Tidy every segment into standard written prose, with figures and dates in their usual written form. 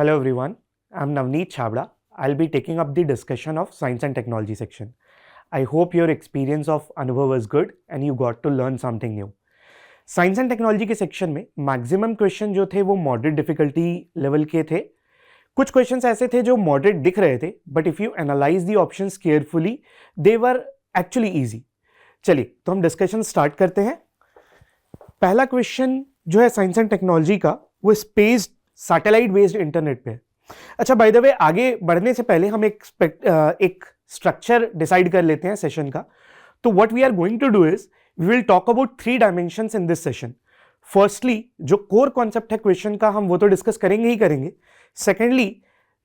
Hello everyone, I'm Navneet Chabra. I'll be taking up the discussion of science and technology section. I hope your experience of Anubhav was good and you got to learn something new. Science and technology के section में maximum question जो थे वो moderate difficulty level के थे. कुछ questions ऐसे थे जो मॉडरेट दिख रहे थे, but if you analyse the options carefully they were actually easy. चलिए तो हम डिस्कशन स्टार्ट करते हैं. पहला क्वेश्चन जो है साइंस एंड टेक्नोलॉजी का वो स्पेस सैटेलाइट बेस्ड इंटरनेट पे है. अच्छा, बाय द वे आगे बढ़ने से पहले हम एक स्ट्रक्चर डिसाइड कर लेते हैं सेशन का. तो what we are going to do is we will talk about 3 dimensions in this session. Firstly जो कोर कॉन्सेप्ट है क्वेश्चन का हम वो तो डिस्कस करेंगे ही करेंगे. सेकेंडली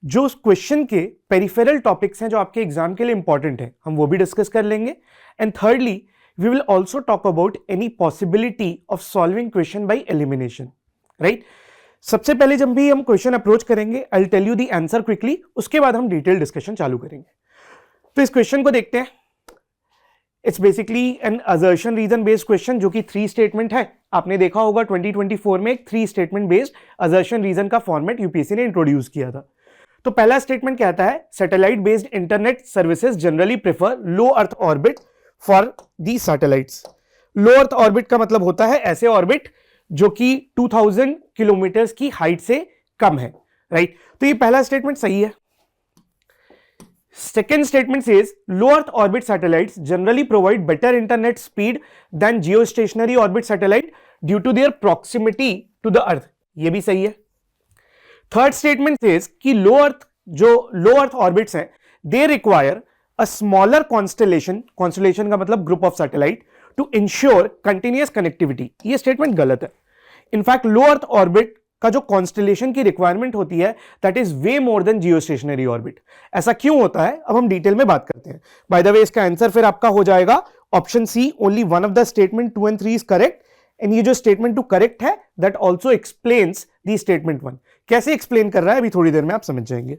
जो उस क्वेश्चन के पेरिफेरल टॉपिक्स हैं जो आपके एग्जाम के लिए इंपॉर्टेंट है हम वो भी डिस्कस कर लेंगे. And thirdly we will also talk about any possibility of solving question by elimination. Right, सबसे पहले जब भी हम क्वेश्चन अप्रोच करेंगे I will tell you the answer quickly, उसके बाद हम डिटेल डिस्कशन चालू करेंगे. तो इस क्वेश्चन को देखते हैं. It's basically an assertion reason based question जो कि 3 स्टेटमेंट है. आपने देखा होगा 2024 में एक 3 स्टेटमेंट बेस्ड असर्शन रीजन का फॉर्मेट यूपीएससी ने इंट्रोड्यूस किया था. तो पहला स्टेटमेंट कहता है satellite based internet services generally prefer low earth orbit for the satellites. Low earth orbit का मतलब होता है ऐसे ऑर्बिट जो कि 2000 किलोमीटर की हाइट से कम है. राइट, तो ये पहला स्टेटमेंट सही है. Second statement says low Earth orbit satellites generally provide better internet speed than geostationary orbit satellite due to their proximity to the Earth. ये भी सही है. Third statement says कि low Earth orbits हैं they require a smaller constellation का मतलब group of satellite to ensure continuous connectivity. ये statement गलत है. In fact low Earth orbit का जो कॉन्स्टेलेशन की रिक्वायरमेंट होती है that is way more than geostationary orbit. ऐसा क्यों होता है अब हम डिटेल में बात करते हैं. बाय द वे इसका आंसर फिर आपका हो जाएगा option C. Only one of the statement 2 and 3 is correct and ये जो स्टेटमेंट 2 करेक्ट है that also explains the statement 1. कैसे एक्सप्लेन कर रहा है अभी थोड़ी देर में आप समझ जाएंगे.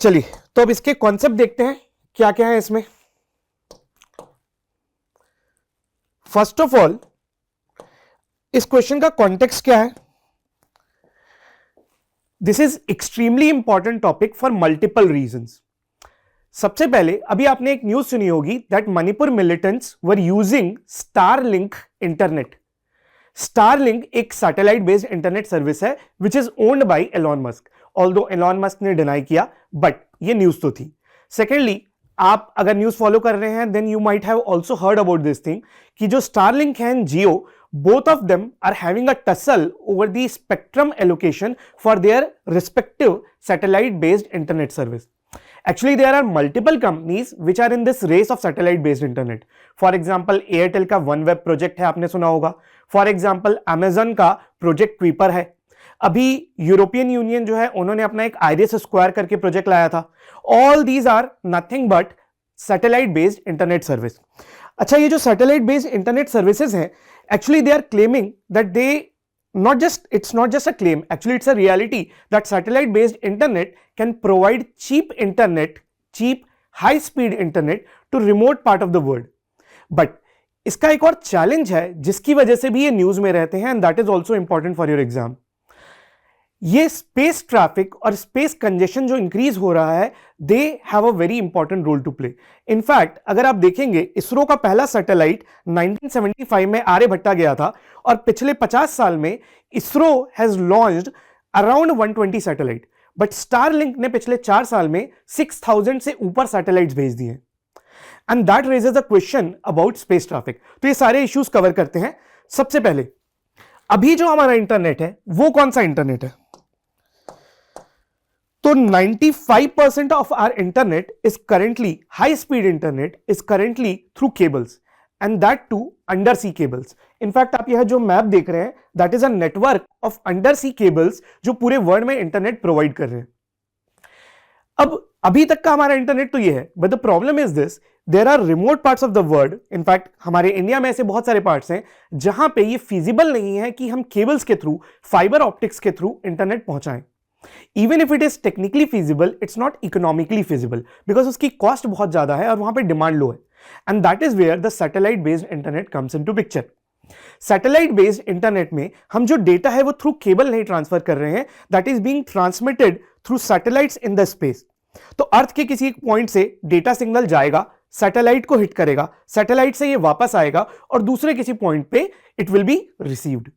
चलिए तो अब इसके कॉन्सेप्ट देखते हैं क्या क्या है इसमें. फर्स्ट ऑफ ऑल इस क्वेश्चन का कॉन्टेक्स्ट क्या है. This is extremely important topic for multiple reasons. सबसे पहले अभी आपने एक न्यूज सुनी होगी that Manipur militants were using Starlink internet. Starlink एक सैटेलाइट बेस्ड इंटरनेट सर्विस है which is owned by Elon Musk. Although Elon Musk ने डिनाई किया बट ये न्यूज तो थी. सेकेंडली आप अगर न्यूज फॉलो कर रहे हैं then you might have also heard about this thing कि जो स्टारलिंक है and Jio both of them are having a tussle over the spectrum allocation for their respective satellite based internet service. Actually there are multiple companies which are in this race of satellite based internet. For example Airtel का OneWeb project है, आपने सुना होगा. For example Amazon का project Kuiper है. अभी European union जो है उन्होंने अपना एक आइरिस स्क्वायर करके प्रोजेक्ट लाया था. All these are nothing but satellite based internet service. अच्छा, ये जो सैटेलाइट बेस्ड इंटरनेट सर्विसेज हैं actually they are claiming that it's not just a claim, actually it's a reality that satellite based internet can provide cheap high speed internet to remote part of the world. But इसका एक और challenge है जिसकी वजह से भी ये news में रहते हैं and that is also important for your exam. ये स्पेस ट्रैफिक और स्पेस कंजेशन जो इंक्रीज हो रहा है they have a very important role to play. In fact अगर आप देखेंगे इसरो का पहला सैटेलाइट 1975 में आर्यभट्टा गया था और पिछले 50 साल में ISRO has launched around 120 satellite. But Starlink ने पिछले 4 साल में 6000 से ऊपर सैटेलाइट्स भेज दिए. And that raises a question about space traffic. तो ये सारे इश्यूज कवर करते हैं. सबसे पहले अभी जो हमारा इंटरनेट है वो कौन सा इंटरनेट है. तो 95% of our internet is currently, high speed internet is currently through cables and that too undersea cables. In fact आप यह जो मैप देख रहे हैं that is a network of undersea cables जो पूरे वर्ल्ड में इंटरनेट प्रोवाइड कर रहे हैं. अब अभी तक का हमारा इंटरनेट तो ये है but the problem is this, there are remote parts of the world, in fact हमारे इंडिया में ऐसे बहुत सारे पार्ट्स हैं जहां पे ये फिजिबल नहीं है कि हम केबल्स के थ्रू, फाइबर ऑप्टिक्स के थ्रू इंटरनेट पहुंचाएं. Even if it is technically feasible, it's not economically feasible because उसकी कॉस्ट बहुत ज्यादा है और वहां पे डिमांड लो है. And that is where the satellite based internet comes into picture. Satellite based internet में हम जो डेटा है वो थ्रू केबल नहीं ट्रांसफर कर रहे हैं, that is being transmitted through satellites in the space. तो अर्थ के किसी एक पॉइंट से डेटा सिग्नल जाएगा, सैटेलाइट को हिट करेगा, सैटेलाइट से ये वापस आएगा और दूसरे किसी पॉइंट पे it will be received,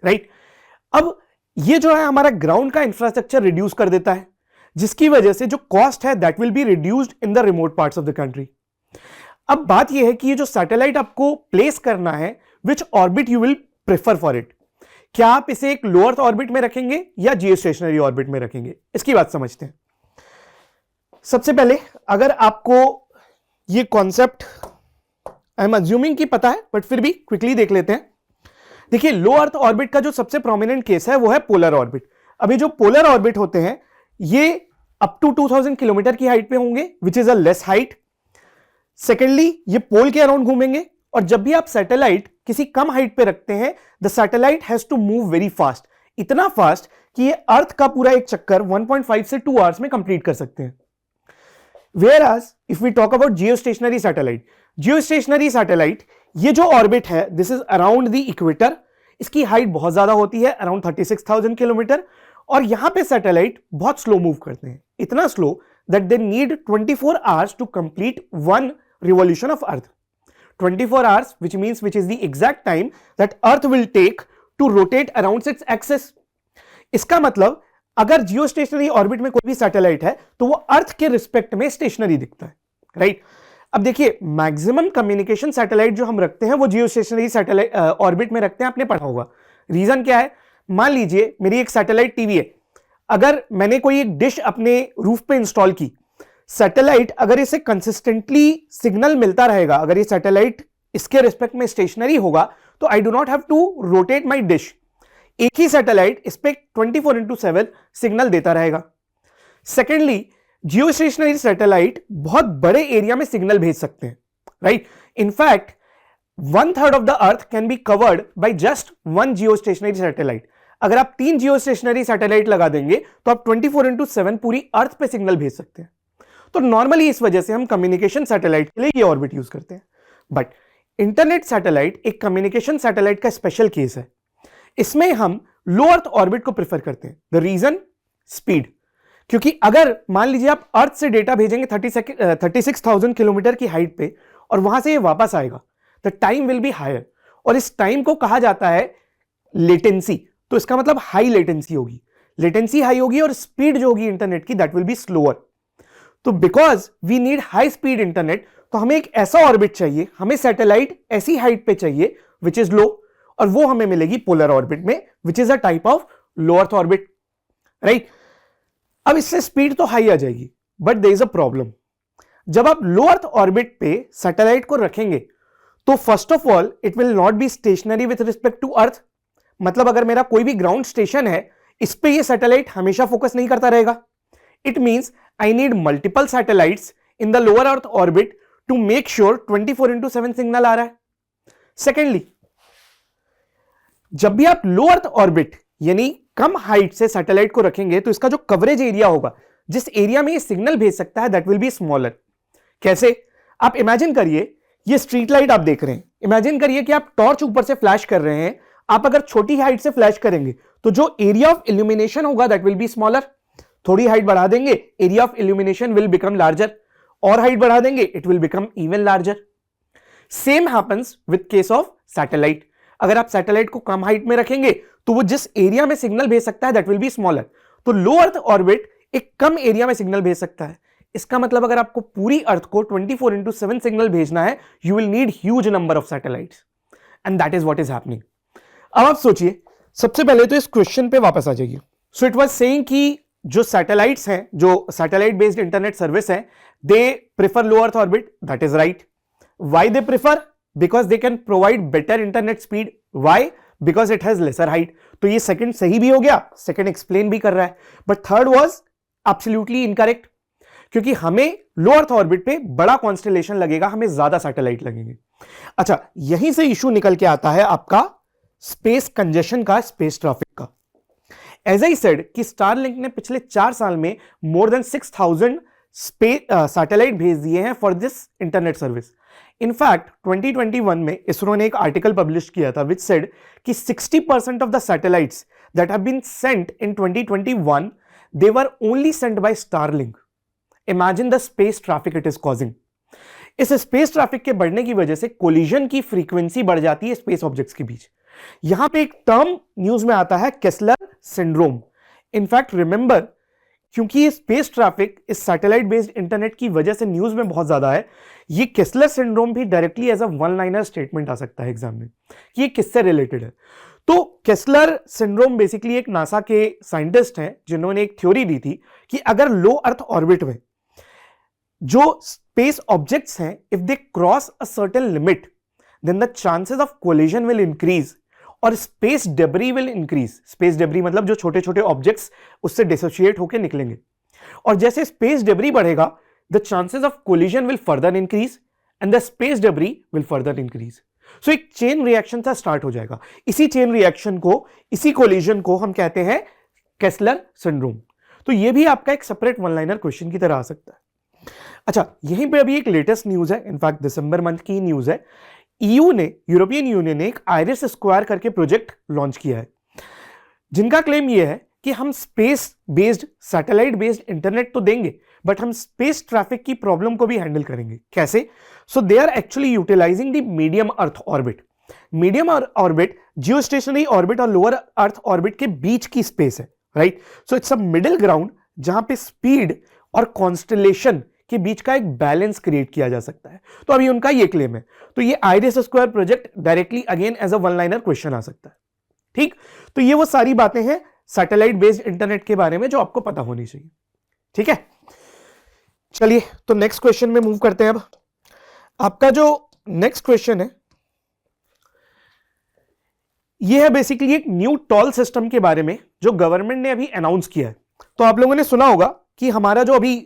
right. अब ये जो है हमारा ग्राउंड का इंफ्रास्ट्रक्चर रिड्यूस कर देता है, जिसकी वजह से जो कॉस्ट है that will be reduced in the remote parts of the country. अब बात यह है कि ये जो सैटेलाइट आपको प्लेस करना है, which orbit you will prefer for it. क्या आप इसे एक लो अर्थ ऑर्बिट में रखेंगे या जियोस्टेशनरी ऑर्बिट में रखेंगे, इसकी बात समझते हैं। सबसे पहले अगर आपको ये कॉन्सेप्ट आई एम अज्यूमिंग कि पता है, बट फिर भी क्विकली देख लेते हैं। देखिए, लो अर्थ ऑर्बिट का जो सबसे प्रोमिनेंट केस है वो है पोलर ऑर्बिट। अभी जो पोलर ऑर्बिट होते हैं ये अप टू 2000 किलोमीटर की हाइट पे होंगे, विच is a less height. Secondly, ये पोल के अराउंड घूमेंगे, और जब भी आप सैटेलाइट किसी कम हाइट पे रखते हैं, the satellite has to move very fast, इतना फास्ट कि ये अर्थ का पूरा एक चक्कर 1.5 से 2 आवर्स में कंप्लीट कर सकते हैं। Whereas if we talk about geostationary satellite, ये जो ऑर्बिट है this is around the equator, इसकी हाइट बहुत ज्यादा होती है अराउंड 36,000 किलोमीटर, और यहां पे सैटेलाइट बहुत स्लो मूव करते हैं, इतना slow that they need 24 hours to complete one revolution of earth. 24 hours which is the exact time that earth will take to rotate around its axis। इसका मतलब अगर जियोस्टेशनरी ऑर्बिट में कोई भी सैटेलाइट है तो वो अर्थ के रिस्पेक्ट में स्टेशनरी दिखता है, राइट। अब देखिए, मैक्सिमम कम्युनिकेशन सैटेलाइट जो हम रखते हैं वो जियोस्टेशनरी सैटेलाइट ऑर्बिट में रखते हैं, आपने पढ़ा होगा। रीजन क्या है? मान लीजिए मेरी एक सैटेलाइट टीवी है, अगर मैंने कोई एक डिश अपने रूफ पे इंस्टॉल की, सैटेलाइट अगर इसे कंसिस्टेंटली सिग्नल मिलता रहेगा, अगर ये सैटेलाइट इसके रिस्पेक्ट में स्टेशनरी होगा, तो I do not have to rotate my dish, एक ही सैटेलाइट इस पे 24/7 सिग्नल देता रहेगा। सेकेंडली, जियोस्टेशनरी सैटेलाइट बहुत बड़े एरिया में सिग्नल भेज सकते हैं, right. In fact 1/3 of the earth can be covered by just one geostationary satellite. अगर आप 3 जियोस्टेशनरी सैटेलाइट लगा देंगे तो आप 24/7 पूरी अर्थ पे सिग्नल भेज सकते हैं। तो नॉर्मली इस वजह से हम कम्युनिकेशन सैटेलाइट के लिए ये ऑर्बिट यूज करते हैं। बट इंटरनेट सैटेलाइट एक कम्युनिकेशन सैटेलाइट का स्पेशल केस है, इसमें हम लो अर्थ ऑर्बिट को प्रेफर करते हैं। The reason, speed. क्योंकि अगर मान लीजिए आप अर्थ से डेटा भेजेंगे 36,000 किलोमीटर की हाइट पे और वहां से ये वापस आएगा, the time will be higher, और इस टाइम को कहा जाता है लेटेंसी। तो इसका मतलब हाई लेटेंसी होगी, लेटेंसी हाई होगी और स्पीड जो होगी इंटरनेट की दैट विल बी स्लोअर। तो because we need high speed internet, तो हमें एक ऐसा ऑर्बिट चाहिए, हमें सैटेलाइट ऐसी हाइट पे चाहिए विच इज लो, और वो हमें मिलेगी पोलर ऑर्बिट में, which is a type of low earth orbit, right. अब इससे स्पीड तो हाई आ जाएगी, but there is a problem. जब आप लो अर्थ ऑर्बिट पे सैटेलाइट को रखेंगे तो first of all it will not be stationary with respect to earth. मतलब अगर मेरा कोई भी ग्राउंड स्टेशन है, इस पे ये सैटेलाइट हमेशा फोकस नहीं करता रहेगा। It means I need multiple satellites in the lower Earth orbit to make sure 24/7 signal आ रहा है। सेकेंडली, जब भी आप लो अर्थ ऑर्बिट यानी कम हाइट से सैटेलाइट को रखेंगे तो इसका जो कवरेज एरिया होगा, जिस एरिया में ये सिग्नल भेज सकता है, दैट विल बी स्मॉलर। कैसे? आप इमेजिन करिए, ये स्ट्रीट लाइट आप देख रहे हैं, इमेजिन करिए कि आप टॉर्च ऊपर से फ्लैश कर रहे हैं, आप अगर छोटी हाइट से फ्लैश करेंगे तो जो एरिया ऑफ इल्यूमिनेशन होगा दैट विल बी स्मॉलर। थोड़ी हाइट बढ़ा देंगे, area of illumination will become larger, और हाइट बढ़ा देंगे it will become even larger. Same happens with case of satellite. अगर आप सैटेलाइट को कम हाइट में रखेंगे तो वो जिस एरिया में सिग्नल भेज सकता है दैट विल बी स्मॉलर। तो लो अर्थ ऑर्बिट एक कम एरिया में सिग्नल भेज सकता है। इसका मतलब अगर आपको पूरी अर्थ को 24/7 सिग्नल भेजना है, you will need huge number of satellites, and that is what is happening. अब आप सोचिए, सबसे पहले तो इस क्वेश्चन पे वापस आ जाइए। सो इट वाज सेइंग कि जो सैटेलाइट्स हैं, जो सैटेलाइट बेस्ड इंटरनेट सर्विस है, they prefer low earth orbit. That is right. Why they prefer? Because they can provide better internet speed. Why? Because it has lesser height. तो ये second सही भी हो गया, सेकंड एक्सप्लेन भी कर रहा है, but third was absolutely incorrect, क्योंकि हमें लो अर्थ ऑर्बिट पे बड़ा कॉन्स्टेलेशन लगेगा, हमें ज्यादा सैटेलाइट लगेंगे। अच्छा, यहीं से इशू निकल के आता है आपका स्पेस कंजेशन का, स्पेस ट्रैफिक का। एज आई सेड कि स्टारलिंक ने पिछले 4 साल में मोर देन 6,000 सैटेलाइट भेज दिए हैं for this internet service. In fact 2021 में इसरो ने एक आर्टिकल पब्लिश किया था विच सेड कि 60% of the satellites that have been sent in 2021 they were only sent by Starlink. Imagine the space traffic it is causing. इस स्पेस ट्रैफिक के बढ़ने की वजह से कोलिजन की फ्रीक्वेंसी बढ़ जाती है स्पेस ऑब्जेक्ट्स के बीच। यहां पे एक टर्म न्यूज में आता है केस्लर सिंड्रोम। इनफैक्ट रिमेंबर, क्योंकि ये स्पेस ट्रैफिक इस सैटेलाइट बेस्ड इंटरनेट की वजह से न्यूज में बहुत ज्यादा है, ये केस्लर सिंड्रोम भी directly as a one liner statement आ सकता है एग्जाम में कि ये किससे रिलेटेड है। तो केस्लर सिंड्रोम बेसिकली एक नासा के साइंटिस्ट हैं जिन्होंने एक थ्योरी दी थी कि अगर लो अर्थ ऑर्बिट में जो स्पेस ऑब्जेक्ट्स हैं, if they cross a certain limit, then the chances of collision will increase और space debris will increase. Space debris मतलब जो छोटे छोटे ऑब्जेक्ट्स उससे डिसोशिएट होकर निकलेंगे, और जैसे स्पेस डेब्री बढ़ेगा the chances of collision will further increase and the space debris will further increase. So एक चेन रिएक्शन सा स्टार्ट हो जाएगा। इसी चेन रिएक्शन को, इसी कोलिजन को हम कहते हैं केस्लर सिंड्रोम। तो ये भी आपका एक सेपरेट वन लाइनर क्वेश्चन की तरह आ सकता है। अच्छा, यहीं पे अभी एक लेटेस्ट न्यूज है, इनफैक्ट दिसंबर मंथ की न्यूज है। ईयू ने, यूरोपियन यूनियन ने एक आइरिस स्क्वायर करके प्रोजेक्ट लॉन्च किया है, जिनका क्लेम यह है कि हम space based, satellite based internet तो देंगे, बट हम स्पेस ट्रैफिक की प्रॉब्लम को भी हैंडल करेंगे। कैसे? So they are actually utilising the medium Earth orbit. Medium orbit geostationary orbit और लोअर अर्थ ऑर्बिट के बीच की स्पेस है, right? So it's a middle ground जहां पे स्पीड और कॉन्स्टलेशन के बीच का एक बैलेंस क्रिएट किया जा सकता है। तो अभी उनका ये क्लेम है। तो ये IRIS square project directly again as a one liner question आ सकता है। ठीक, तो ये वो सारी बातें हैं सैटेलाइट बेस्ड इंटरनेट के बारे में जो आपको पता होनी चाहिए। ठीक है, चलिए तो नेक्स्ट क्वेश्चन में मूव करते हैं। अब आपका जो नेक्स्ट क्वेश्चन है ये है बेसिकली एक न्यू टॉल सिस्टम के बारे में जो गवर्नमेंट ने अभी अनाउंस किया है। तो आप लोगों ने सुना होगा कि हमारा जो अभी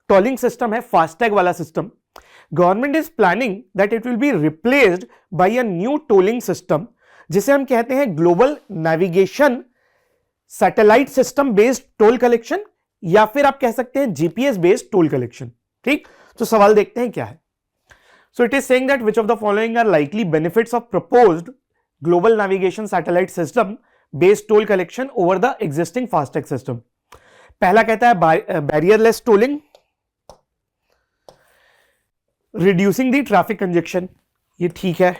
टोलिंग सिस्टम है, फास्टैग वाला system, government is planning that it will be replaced by a new tolling system जिसे हम कहते हैं global navigation satellite system based toll collection, या फिर आप कह सकते हैं जीपीएस बेस्ड टोल कलेक्शन। ठीक, तो सवाल देखते हैं क्या है। So it is saying that which of the following are likely benefits of proposed global navigation satellite system based toll collection over the existing FASTag system. पहला कहता है barrierless tolling, reducing the traffic congestion, ये ठीक है।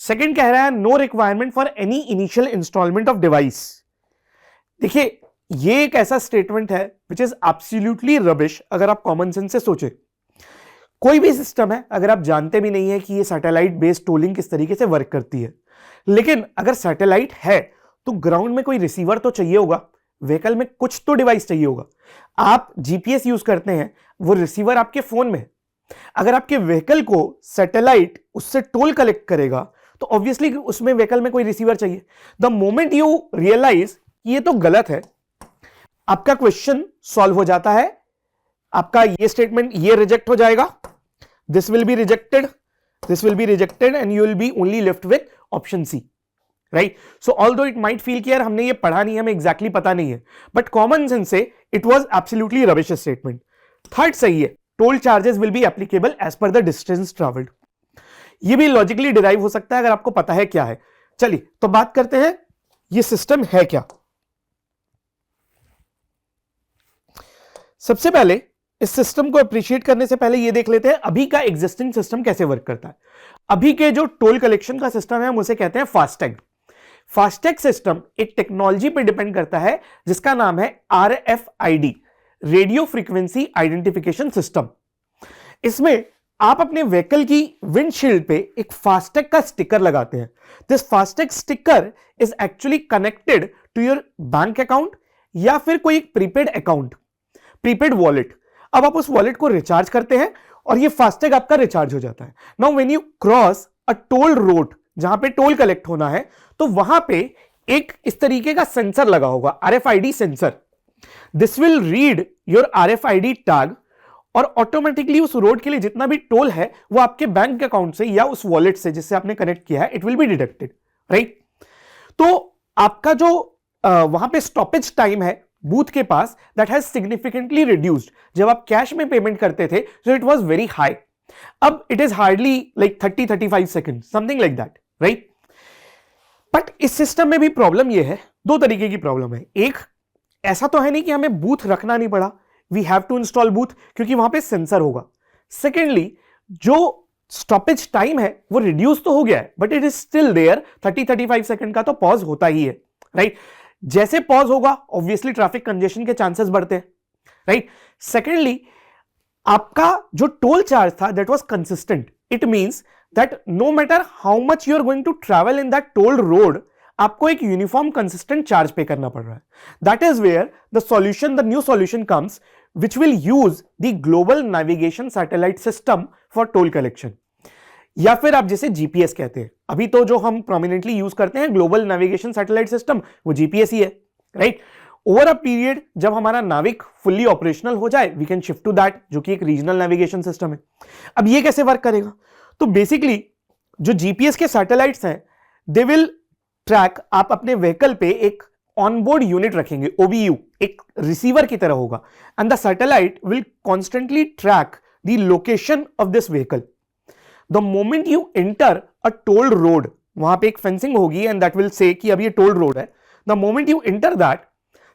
Second कह रहा है no requirement for any initial instalment of device. देखिए ये एक ऐसा स्टेटमेंट है विच इज एब्सोल्युटली रबिश अगर आप कॉमन सेंस से सोचे। कोई भी सिस्टम है, अगर आप जानते भी नहीं है कि ये सैटेलाइट बेस्ड टोलिंग किस तरीके से वर्क करती है, लेकिन अगर सैटेलाइट है तो ग्राउंड में कोई रिसीवर तो चाहिए होगा, व्हीकल में कुछ तो डिवाइस चाहिए होगा। आप जीपीएस यूज करते हैं, वो रिसीवर आपके फोन में है। अगर आपके व्हीकल को सैटेलाइट उससे टोल कलेक्ट करेगा तो ऑब्वियसली उसमें व्हीकल में कोई रिसीवर चाहिए। द मोमेंट यू रियलाइज ये तो गलत है, आपका क्वेश्चन सॉल्व हो जाता है। आपका ये स्टेटमेंट ये रिजेक्ट हो जाएगा, this will be rejected, this will be rejected and you will be only left with option C, right? So although it might feel कि यार हमने ये पढ़ा नहीं, हमें एग्जैक्टली पता नहीं है, बट कॉमन सेंस से it was absolutely rubbish statement. Third सही है, toll charges will be applicable as per the distance travelled. ये भी लॉजिकली डिराइव हो सकता है अगर आपको पता है क्या है। चलिए तो बात करते हैं ये सिस्टम है क्या। सबसे पहले इस सिस्टम को अप्रिशिएट करने से पहले ये देख लेते हैं अभी का एग्जिस्टिंग सिस्टम कैसे वर्क करता है। अभी के जो टोल कलेक्शन का सिस्टम है हम उसे कहते हैं फास्टैग। फास्टैग सिस्टम एक टेक्नोलॉजी पे डिपेंड करता है जिसका नाम है RFID, radio frequency identification system. इसमें आप अपने व्हीकल की विंडशील्ड पे एक फास्टैग का स्टिकर लगाते हैं। This FASTag sticker is actually connected to your bank account या फिर कोई एक प्रीपेड अकाउंट, प्रीपेड वॉलेट। अब आप उस वॉलेट को रिचार्ज करते हैं और ये फास्टैग आपका रिचार्ज हो जाता है। Now when you cross a toll road जहां पे टोल कलेक्ट होना है तो वहां पे एक इस तरीके का सेंसर लगा होगा, RFID sensor. This will read your RFID tag और ऑटोमेटिकली उस रोड के लिए जितना भी टोल है वो आपके बैंक अकाउंट से या उस वॉलेट से जिससे आपने कनेक्ट किया है it will be deducted, right? तो आपका जो वहां पे स्टॉपेज टाइम है बूथ के पास दैट हैज सिग्निफिकेंटली रिड्यूस्ड। जब आप कैश में पेमेंट करते थे तो इट वाज वेरी हाई, अब it is hardly like 30-35 second, something like that, right? But इस सिस्टम में भी प्रॉब्लम यह है, दो तरीके की प्रॉब्लम है। एक, ऐसा तो है नहीं कि हमें बूथ रखना नहीं पड़ा, we have to install booth क्योंकि वहां पे सेंसर होगा। सेकेंडली, जो स्टॉपेज टाइम है वो रिड्यूस तो हो गया है, but it is still there, 30-35 second का तो पॉज होता ही है, राइट? जैसे पॉज होगा ऑब्वियसली ट्रैफिक कंजेशन के चांसेस बढ़ते हैं, राइट? सेकेंडली, आपका जो टोल चार्ज था that was consistent. It means that no matter how much you are going to travel in that tolled road, आपको एक यूनिफॉर्म कंसिस्टेंट चार्ज पे करना पड़ रहा है। That is where the new solution comes, which will use the global navigation satellite system for toll collection, या फिर आप जिसे जीपीएस कहते हैं। अभी तो जो हम प्रोमिनेंटली यूज करते हैं ग्लोबल नेविगेशन सैटेलाइट सिस्टम, वो जीपीएस ही है, राइट? ओवर अ पीरियड जब हमारा नाविक फुल्ली ऑपरेशनल हो जाए, we can shift to that, जो कि एक रीजनल नेविगेशन सिस्टम है। अब ये कैसे वर्क करेगा? तो बेसिकली जो जीपीएस के सैटेलाइट्स हैं, दे विल ट्रैक, आप अपने व्हीकल पे एक ऑनबोर्ड यूनिट रखेंगे, ओबीयू, एक रिसीवर की तरह होगा, and the satellite will constantly track the location of this vehicle. The moment you enter a told road, वहां पे एक फेंसिंग होगी एंड दैट विल से कि अब ये टोल्ड रोड है। The moment you enter that,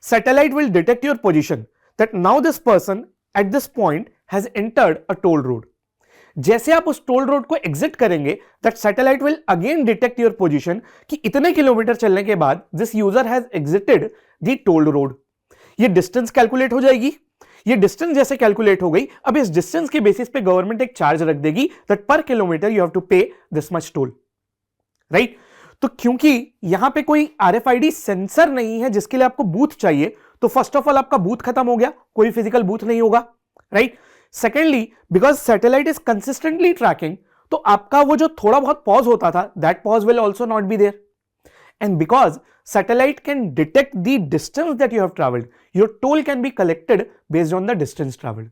satellite will detect your position that now this person at this point has entered a told road. जैसे आप उस टोल रोड को exit करेंगे, that satellite will again detect your position कि इतने kilometre चलने के बाद this user has exerted the told road. ये डिस्टेंस कैलकुलेट हो जाएगी। ये डिस्टेंस जैसे कैलकुलेट हो गई, अब इस डिस्टेंस के बेसिस पे गवर्नमेंट एक चार्ज रख देगी दैट पर किलोमीटर यू हैव टू पे दिस मच टोल, राइट? तो क्योंकि यहां पे कोई आरएफआईडी सेंसर नहीं है जिसके लिए आपको बूथ चाहिए, तो फर्स्ट ऑफ ऑल आपका बूथ खत्म हो गया, कोई फिजिकल बूथ नहीं होगा, right? Secondly, because satellite is consistently tracking, तो आपका वो जो थोड़ा बहुत पॉज होता था, that pause will also not be there. And because satellite can detect the distance that you have traveled, your toll can be collected based on the distance traveled.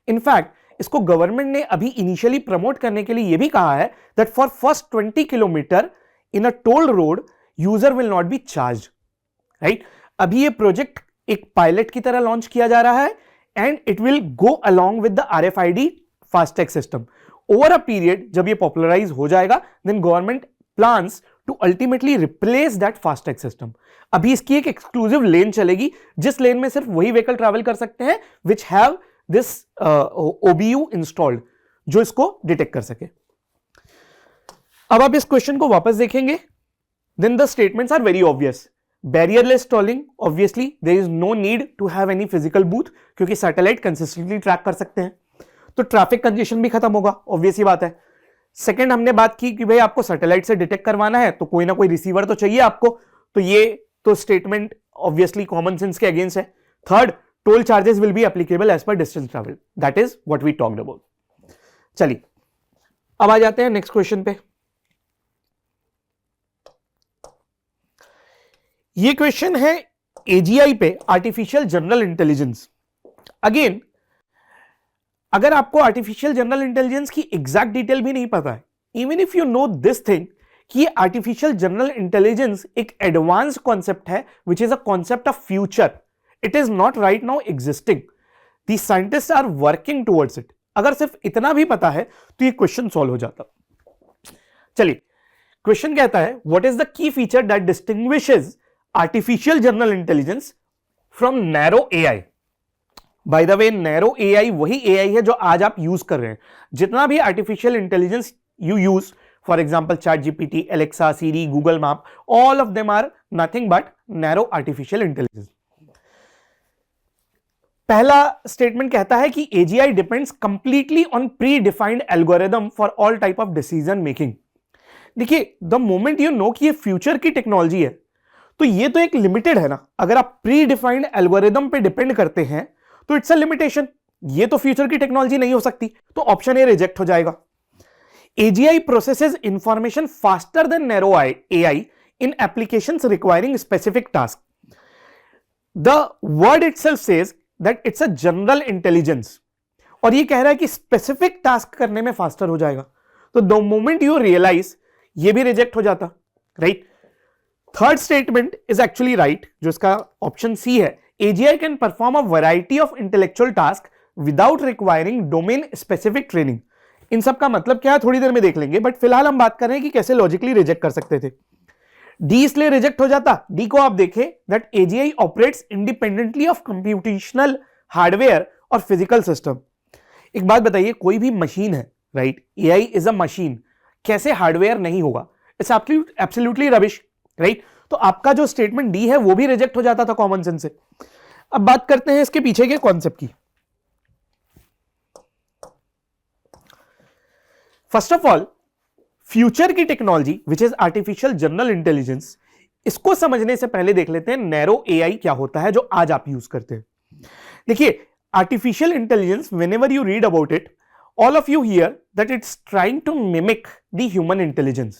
In fact, इसको government ने अभी initially promote करने के लिए यह भी कहा है that for first 20 kilometre in a toll road, user will not be charged, right? अभी ये प्रोजेक्ट एक पायलट की तरह लॉन्च किया जा रहा है and it will go along with the RFID FASTag system. Over a period, जब ये पॉपुलराइज हो जाएगा, then government plans to ultimately replace that FASTag system. अभी इसकी एक एक्सक्लूसिव लेन चलेगी जिस लेन में सिर्फ वही व्हीकल ट्रैवल कर सकते हैं which have this OBU installed, जो इसको डिटेक्ट कर सके. अब आप इस क्वेश्चन को वापस देखेंगे, then the statements are very obvious. Barrierless tolling, obviously there is no need to have any physical booth क्योंकि सैटेलाइट कंसिस्टेंटली ट्रैक कर सकते हैं, तो ट्रैफिक कंजेशन भी खत्म होगा, ऑब्वियस ही बात है. सेकंड, हमने बात की कि भाई आपको सैटेलाइट से डिटेक्ट करवाना है तो कोई ना कोई रिसीवर तो चाहिए आपको, तो ये तो स्टेटमेंट ऑब्वियसली कॉमन सेंस के अगेंस्ट है. Third, toll charges will be applicable as per distance travel, that is what we talked about. चलिए अब आ जाते हैं नेक्स्ट क्वेश्चन पे. ये क्वेश्चन है एजीआई पे, आर्टिफिशियल जनरल इंटेलिजेंस. अगेन, अगर आपको आर्टिफिशियल जनरल इंटेलिजेंस की एग्जैक्ट डिटेल भी नहीं पता है, even if you know this thing कि ये आर्टिफिशियल जनरल इंटेलिजेंस एक एडवांस कॉन्सेप्ट है which is a concept of future, it is not right now existing, the scientists are working towards it. अगर सिर्फ इतना भी पता है तो ये क्वेश्चन सॉल्व हो जाता. चलिए, क्वेश्चन कहता है what is the key feature that distinguishes artificial general intelligence from narrow AI. By the way, narrow AI वही एआई है जो आज आप यूज कर रहे हैं. जितना भी artificial intelligence you use, for example ChatGPT, Alexa, Siri, Google map, all of them are nothing but narrow artificial intelligence. पहला स्टेटमेंट कहता है कि AGI depends completely on predefined algorithm for all type of decision making. देखिए, the moment you know कि ये future की technology है तो ये तो एक लिमिटेड है ना. अगर आप प्री डिफाइंड एल्गोरिदम पे डिपेंड करते हैं तो इट्स अ लिमिटेशन, ये तो फ्यूचर की टेक्नोलॉजी नहीं हो सकती, तो ऑप्शन ए रिजेक्ट हो जाएगा. AGI processes information faster than narrow AI in applications requiring specific task. The word itself says that it's a general intelligence, और ये कह रहा है कि स्पेसिफिक टास्क करने में फास्टर हो जाएगा. तो द मोमेंट यू रियलाइज, ये भी रिजेक्ट हो जाता, right. Third statement is actually right, जो इसका ऑप्शन सी है. AGI can perform a variety of intellectual tasks without requiring domain specific training. इन सब का मतलब क्या है थोड़ी देर में देख लेंगे, बट फिलहाल हम बात कर रहे हैं कि कैसे लॉजिकली रिजेक्ट कर सकते थे। डी इसलिए रिजेक्ट हो जाता, डी को आप देखें that AGI operates independently of computational hardware और फिजिकल सिस्टम। एक बात बताइए, कोई भी मशीन है, right, AI is a machine, कैसे हार्डवेयर नहीं होगा? It's absolutely rubbish, right. तो आपका जो स्टेटमेंट डी है वो भी रिजेक्ट हो जाता था कॉमन सेंस से। अब बात करते हैं इसके पीछे के कॉन्सेप्ट की। फर्स्ट ऑफ ऑल, फ्यूचर की technology which is artificial general intelligence, इसको समझने से पहले देख लेते हैं नैरो एआई क्या होता है जो आज आप यूज करते हैं। देखिए, artificial intelligence, whenever you read about it, all of you hear that it's trying to mimic the human intelligence.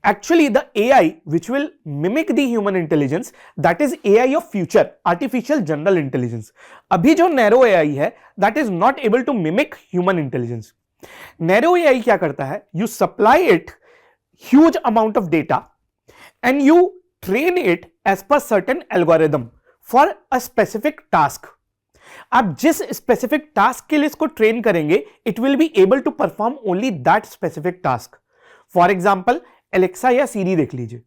Actually, the AI which will mimic the human intelligence, that is AI of future, artificial general intelligence. अभी जो narrow AI है, that is not able to mimic human intelligence. Narrow AI क्या करता है? You supply it huge amount of data and you train it as per certain algorithm for a specific task. आप जिस specific task के लिए इसको train करेंगे, it will be able to perform only that specific task. For example, Alexa या Siri देख लीजिए,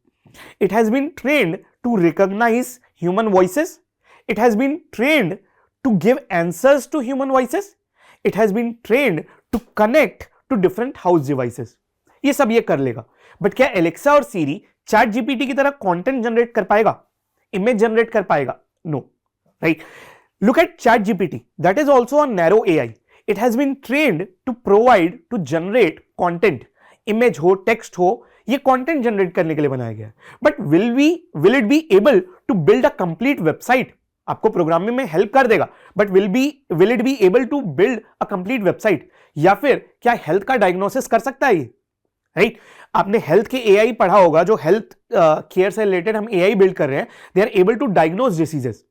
it has been trained to recognise human voices, it has been trained to give answers to human voices, it has been trained to connect to different house devices. ये सब ये कर लेगा, but क्या Alexa और सीरी chat GPT की तरह content generate कर पाएगा, इमेज जनरेट कर पाएगा? No, right. Look at ChatGPT. That is also a narrow AI. It has been trained to generate content. Image हो, text हो, ये content generate करने के लिए बनाया गया है. But will it be able to build a complete website? आपको प्रोग्रामिंग में हेल्प कर देगा, but will it be able to build a complete website? या फिर क्या हेल्थ का डायग्नोसिस कर सकता है ये? राइट, आपने हेल्थ के एआई पढ़ा होगा, जो हेल्थ केयर से रिलेटेड हम एआई बिल्ड कर रहे हैं, they are able to diagnose diseases.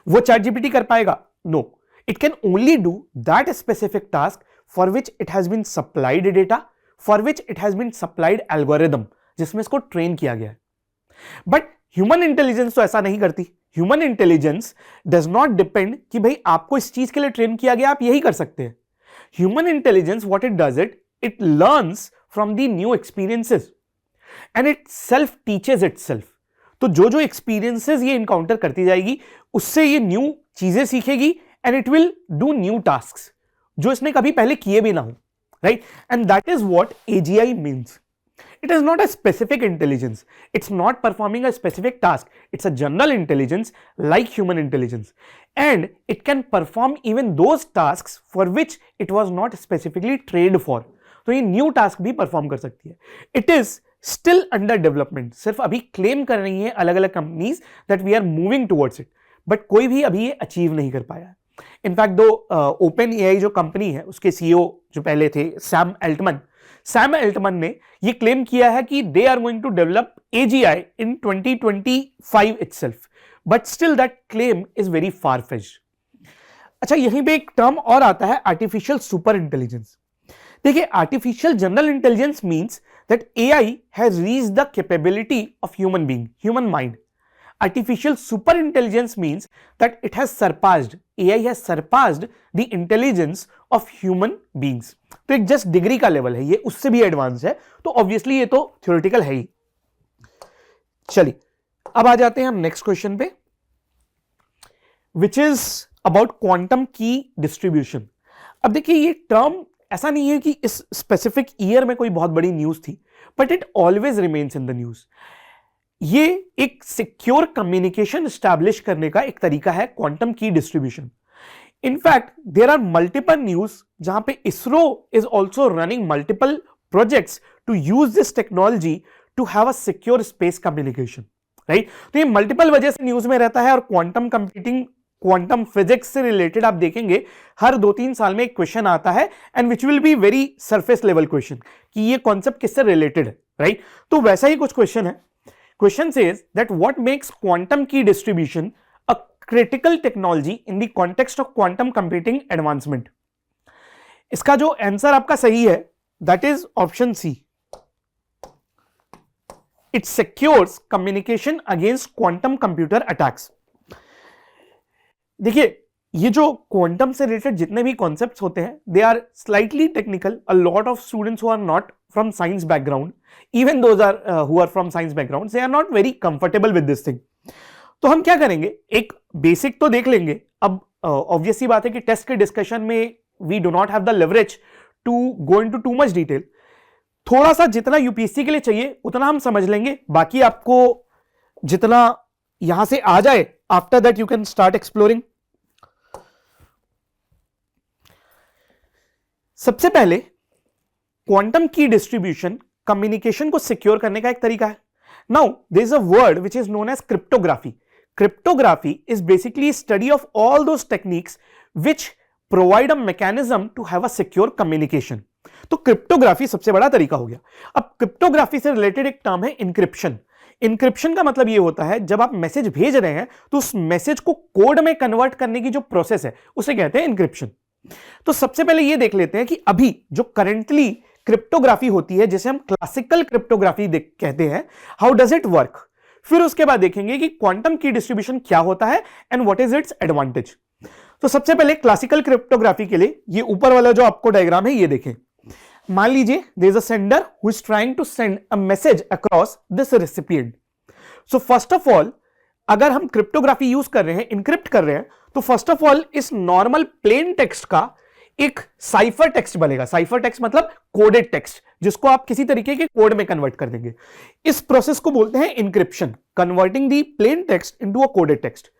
वो चैट जीपीटी कर पाएगा? No, it can only do that specific task for which it has been supplied data, for which it has been supplied algorithm, जिसमें इसको train किया गया है। But human intelligence तो ऐसा नहीं करती। Human intelligence does not depend कि भाई आपको इस चीज के लिए ट्रेन किया गया, आप यही कर सकते हैं। Human intelligence what it does it learns from the new experiences and it self teaches itself. तो जो जो एक्सपीरियंसेस ये इनकाउंटर करती जाएगी, उससे ये न्यू चीजें सीखेगी and it will do new tasks जो इसने कभी पहले किए भी ना हो, right. And that is what AGI means. It is not a specific intelligence. It's not performing a specific task. It's a general intelligence like human intelligence. And it can perform even those tasks for which it was not specifically trained for. तो ये new task भी perform कर सकती है. It is still under development. सिर्फ अभी claim कर रही हैं अलग अलग companies that we are moving towards it. But कोई भी अभी ये achieve नहीं कर पाया है. इनफैक्ट दो ओपन एआई जो कंपनी है उसके सीईओ जो पहले थे सैम एल्टमन ने ये क्लेम किया है कि दे are going to develop AGI in 2025 itself, but still that claim is very far fetched. अच्छा, यहीं पे एक टर्म और आता है, आर्टिफिशियल सुपर इंटेलिजेंस। देखिए, artificial general intelligence means that AI has reached the capability of human being, human mind. Artificial super intelligence means that it has surpassed, AI has surpassed the intelligence of human beings. तो एक just degree का level है, ये उससे भी advance है, तो obviously ये तो थ्योरेटिकल है ही। चलिए, अब आ जाते हैं हम नेक्स्ट क्वेश्चन पे, which is about quantum key distribution. अब देखिए, ये टर्म ऐसा नहीं है कि इस स्पेसिफिक ईयर में कोई बहुत बड़ी न्यूज थी, but it always remains in the news. ये एक सिक्योर कम्युनिकेशन एस्टैब्लिश करने का एक तरीका है quantum key distribution. In fact there are multiple news जहां पे ISRO is also running multiple projects to use this technology to have a secure space communication, right. तो ये मल्टीपल वजह से न्यूज में रहता है, और क्वांटम कंप्यूटिंग, क्वांटम फिजिक्स से रिलेटेड आप देखेंगे हर 2-3 साल में एक क्वेश्चन आता है, and which will be very surface level question कि ये कॉन्सेप्ट किससे रिलेटेड है, राइट। तो वैसा ही कुछ क्वेश्चन है। Question says that what makes quantum key distribution a critical technology in the context of quantum computing advancement? इसका जो आंसर आपका सही है, that is option C. It secures communication against quantum computer attacks. देखिए, ये जो quantum से related जितने भी कॉन्सेप्ट्स होते हैं they are slightly technical. A lot of students who are not from science background, even those are who are from science background, they are not very comfortable with this thing. तो हम क्या करेंगे, एक basic तो देख लेंगे. अब obvious सी बात है कि टेस्ट के डिस्कशन में we do not have the leverage to go into too much detail. थोड़ा सा जितना यूपीएससी के लिए चाहिए उतना हम समझ लेंगे, बाकी आपको जितना यहां से आ जाए after that you can start exploring. सबसे पहले क्वांटम की डिस्ट्रीब्यूशन कम्युनिकेशन को सिक्योर करने का एक तरीका है. Now there is a word which is known as cryptography. Cryptography is basically study of all those techniques which provide a mechanism to have a secure communication. तो cryptography सबसे बड़ा तरीका हो गया. अब क्रिप्टोग्राफी से रिलेटेड एक टर्म है इंक्रिप्शन. इंक्रिप्शन का मतलब ये होता है जब आप मैसेज भेज रहे हैं तो उस मैसेज को कोड में कन्वर्ट करने की जो प्रोसेस है उसे कहते हैं इंक्रिप्शन. तो सबसे पहले ये देख लेते हैं कि अभी जो करंटली क्रिप्टोग्राफी होती है जिसे हम क्लासिकल क्रिप्टोग्राफी कहते हैं, हाउ डज इट वर्क. फिर उसके बाद देखेंगे कि क्वांटम की डिस्ट्रीब्यूशन क्या होता है and what is it's advantage. तो सबसे पहले क्लासिकल क्रिप्टोग्राफी के लिए ये ऊपर वाला जो आपको डायग्राम है ये देखें. मान लीजिए there is a sender who is trying to send a message across this recipient. So first of all अगर हम क्रिप्टोग्राफी यूज कर रहे हैं, इनक्रिप्ट कर रहे हैं, तो फर्स्ट ऑफ ऑल इस नॉर्मल प्लेन टेक्स्ट का एक साइफर टेक्स्ट बनेगा. साइफर टेक्स्ट मतलब कोडेड टेक्स्ट जिसको आप किसी तरीके के कोड में कन्वर्ट कर देंगे. इस प्रोसेस को बोलते हैं encryption, converting the plain text into a coded text.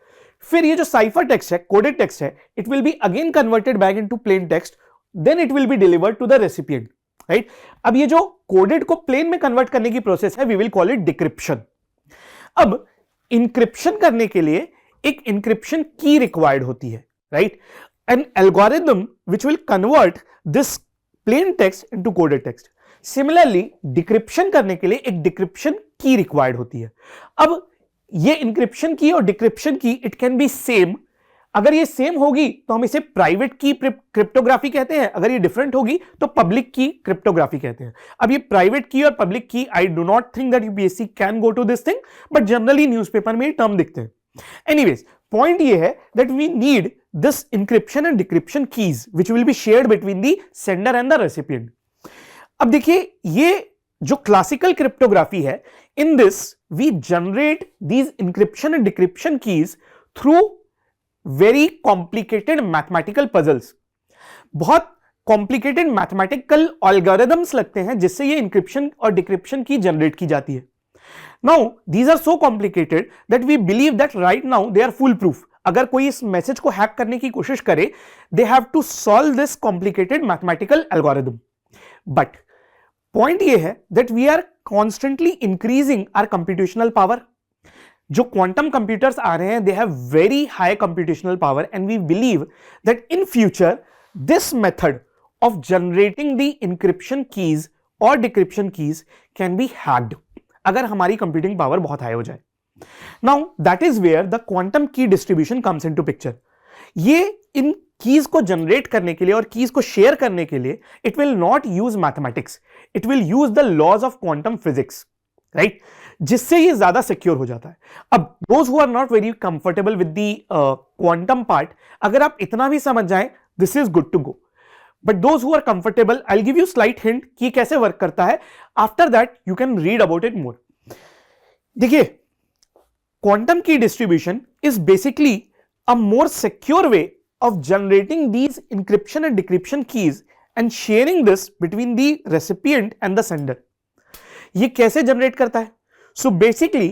फिर ये जो साइफर टेक्स्ट है, कोडेड टेक्स्ट है, it will be again converted back into plain text, then it will be delivered to the recipient. Right. अब ये जो coded को plane में कन्वर्ट करने की प्रोसेस है we will call it decryption. अब इंक्रिप्शन करने के लिए एक इंक्रिप्शन की रिक्वायर्ड होती है. Right. An algorithm which will convert this plain text into coded text. Similarly, decryption करने के लिए एक decryption key required होती है. अब ये encryption key और decryption key it can be same. अगर ये सेम होगी तो हम इसे प्राइवेट की क्रिप्टोग्राफी कहते हैं, अगर ये डिफरेंट होगी तो पब्लिक की क्रिप्टोग्राफी कहते हैं. अब ये प्राइवेट की और public key I do not think that UPSC can go to this thing, but generally newspaper में ये टर्म दिखते हैं. एनीवेज पॉइंट ये है that we need this encryption and decryption keys which will be shared between the sender and the recipient. अब देखिए ये जो क्लासिकल क्रिप्टोग्राफी है, in this we generate these encryption and decryption keys through very complicated mathematical puzzles. बहुत complicated mathematical algorithms लगते हैं जिससे ये encryption और decryption की जनरेट की जाती है. Now these are so complicated that we believe that right now they are foolproof. अगर कोई इस मैसेज को हैक करने की कोशिश करे, they have to solve this complicated mathematical algorithm. But point ये है that we are constantly increasing our computational power. जो क्वांटम कंप्यूटर्स आ रहे हैं they have very high computational power and we believe that in future this method of generating the encryption keys और decryption keys can be hacked अगर हमारी computing power बहुत high हो जाए. Now that is where the quantum key distribution comes into picture. ये इन keys को generate करने के लिए और कीज को शेयर करने के लिए it will not use mathematics, it will use the laws of quantum physics. Right. जिससे ये ज्यादा सिक्योर हो जाता है. अब those who are not very comfortable with the quantum part, अगर आप इतना भी समझ जाएं this is good to go. But those who are comfortable I will give you slight hint कि कैसे वर्क करता है. After that you can read about it more. देखिए quantum key distribution is basically a more secure way of generating these encryption and decryption keys and sharing this between the recipient and the sender. ये कैसे generate करता है? So basically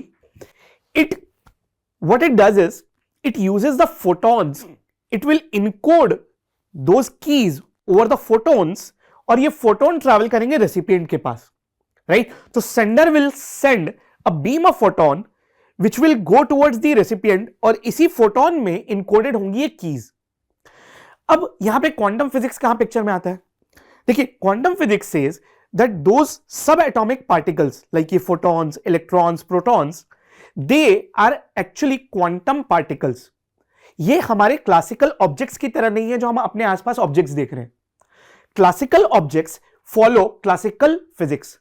what it does is it uses the photons. It will encode those keys over the photons और ये photon travel करेंगे recipient के पास. Right? So sender will send a beam of photon which will go towards the recipient और इसी photon में encoded होंगी ये keys. अब यहां पे क्वांटम फिजिक्स कहां पिक्चर में आता है? देखिए quantum physics says that those subatomic particles like ये photons, electrons, protons, they are actually quantum particles. ये हमारे क्लासिकल ऑब्जेक्ट्स की तरह नहीं है जो हम अपने आसपास ऑब्जेक्ट्स देख रहे हैं. Classical objects follow classical physics,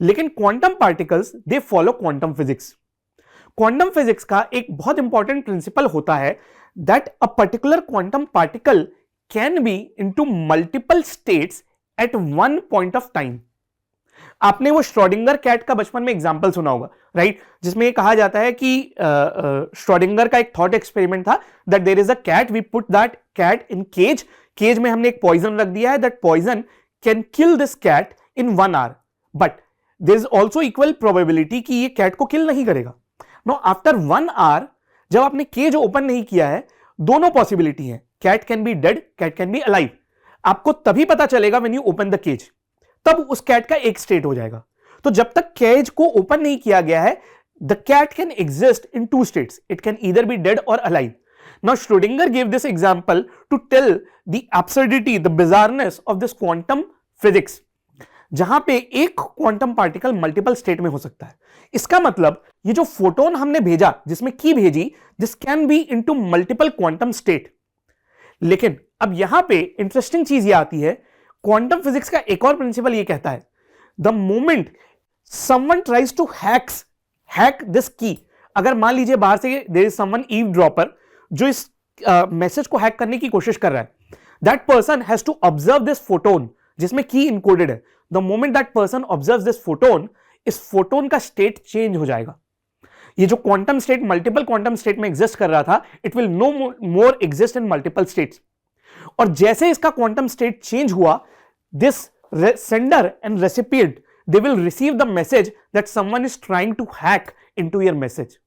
लेकिन quantum particles they follow quantum physics. Quantum physics का एक बहुत इंपॉर्टेंट प्रिंसिपल होता है that a particular quantum particle can be into multiple states at one point of time. आपने वो श्रोडिंगर कैट का बचपन में एग्जाम्पल सुना होगा, राइट? जिसमें ये कहा जाता है कि श्रोडिंगर का एक थॉट एक्सपेरिमेंट था that there is a cat, we put that cat in cage, cage में हमने एक पॉइजन रख दिया है, that poison can kill this cat in 1 hour, but there is also equal probability कि ये कैट को किल नहीं करेगा. नो आफ्टर 1 hour जब आपने केज ओपन नहीं किया है, दोनों पॉसिबिलिटी है, cat can be dead, cat can be alive. आपको तभी पता चलेगा when you open the cage, तब उस कैट का एक स्टेट हो जाएगा. तो जब तक केज को ओपन नहीं किया गया है, the cat can exist in 2 states. It can either be dead और alive. Now Schrodinger give this example to tell the absurdity, the bizarreness of this quantum physics, जहां पे एक क्वांटम पार्टिकल मल्टीपल स्टेट में हो सकता है. इसका मतलब ये जो फोटोन हमने भेजा, जिसमें की भेजी, this can be into multiple quantum state. लेकिन अब यहां पे इंटरेस्टिंग चीज ये आती है, क्वांटम फिजिक्स का एक और प्रिंसिपल ये कहता है, the moment someone tries to hack this key, अगर मान लीजिए बाहर से देयर इज समवन ईवड्रॉपर जो इस मैसेज को हैक करने की कोशिश कर रहा है, that person has to observe this photon जिसमें की इनकोडेड है. The moment that person observes this photon, इस फोटोन का स्टेट चेंज हो जाएगा. ये जो quantum state multiple quantum state में एग्जिस्ट कर रहा था, it will no more exist in multiple states. और जैसे इसका क्वांटम स्टेट चेंज हुआ, this sender and recipient they will receive the message that someone is trying to hack into your message,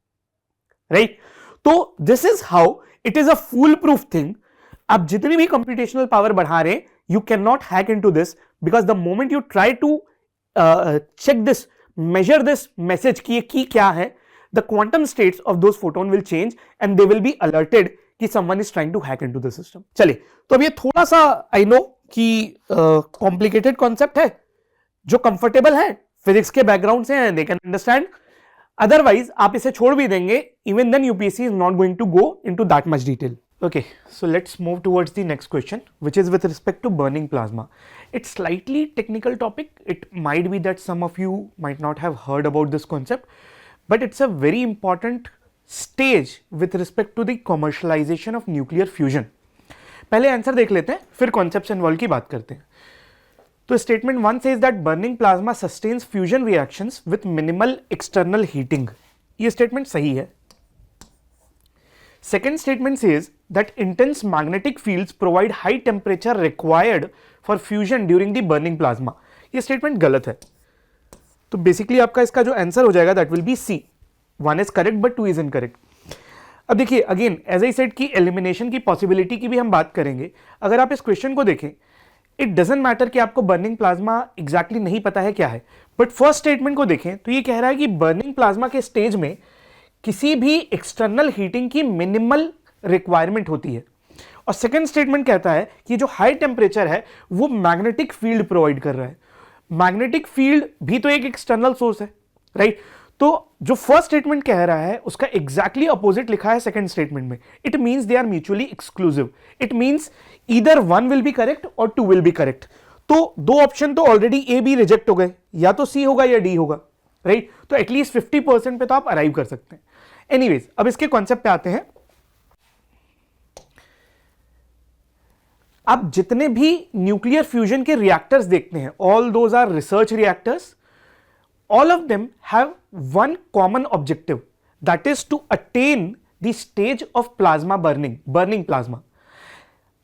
right? तो this is how it is a foolproof thing. आप जितनी भी computational power बढ़ा रहे हैं, you cannot hack into this, because the moment you try to check this, measure this message कि ये की क्या है, the quantum states of those photon will change and they will be alerted कि someone is trying to hack into the system. चलिए, तो अब ये थोड़ा सा I know कि complicated concept है, जो comfortable है, physics के background से हैं, they can understand. Otherwise आप इसे छोड़ भी देंगे, even then UPSC is not going to go into that much detail. Okay, so let's move towards the next question, which is with respect to burning plasma. It's slightly technical topic. It might be that some of you might not have heard about this concept, but it's a very important stage with respect to the commercialization of nuclear fusion. पहले answer देख लेते हैं, फिर concepts involve की बात करते हैं. तो statement 1 says that burning plasma sustains fusion reactions with minimal external heating. ये स्टेटमेंट सही है. Second statement says that intense magnetic fields provide high temperature required for fusion during the burning plasma. ये statement गलत है. तो basically आपका इसका जो आंसर हो जाएगा that will be C. 1 is correct but 2 is incorrect. अब देखिए अगेन एज आई सेड की एलिमिनेशन की पॉसिबिलिटी की भी हम बात करेंगे. अगर आप इस क्वेश्चन को देखें, इट डजंट मैटर कि आपको बर्निंग प्लाज्मा एग्जैक्टली नहीं पता है क्या है, बट फर्स्ट स्टेटमेंट को देखें तो ये कह रहा है कि बर्निंग प्लाज्मा के स्टेज में किसी भी एक्सटर्नल हीटिंग की मिनिमल रिक्वायरमेंट होती है. और सेकंड स्टेटमेंट कहता है कि जो हाई टेम्परेचर है वो मैग्नेटिक फील्ड प्रोवाइड कर रहा है. मैग्नेटिक फील्ड भी तो एक एक्सटर्नल सोर्स है, राइट? तो जो फर्स्ट स्टेटमेंट कह रहा है उसका एग्जैक्टली अपोजिट लिखा है सेकंड स्टेटमेंट में. It means they are mutually exclusive. It means either 1 will be correct और 2 विल बी करेक्ट. तो दो ऑप्शन तो ऑलरेडी ए बी रिजेक्ट हो गए, या तो सी होगा या डी होगा, राइट? तो एटलीस्ट 50% पे तो आप अराइव कर सकते हैं. एनीवेज, अब इसके कॉन्सेप्ट पे आते हैं. आप जितने भी न्यूक्लियर फ्यूजन के रिएक्टर्स देखते हैं, all those are research reactors. All of them have one common objective, that is to attain the stage of plasma burning plasma.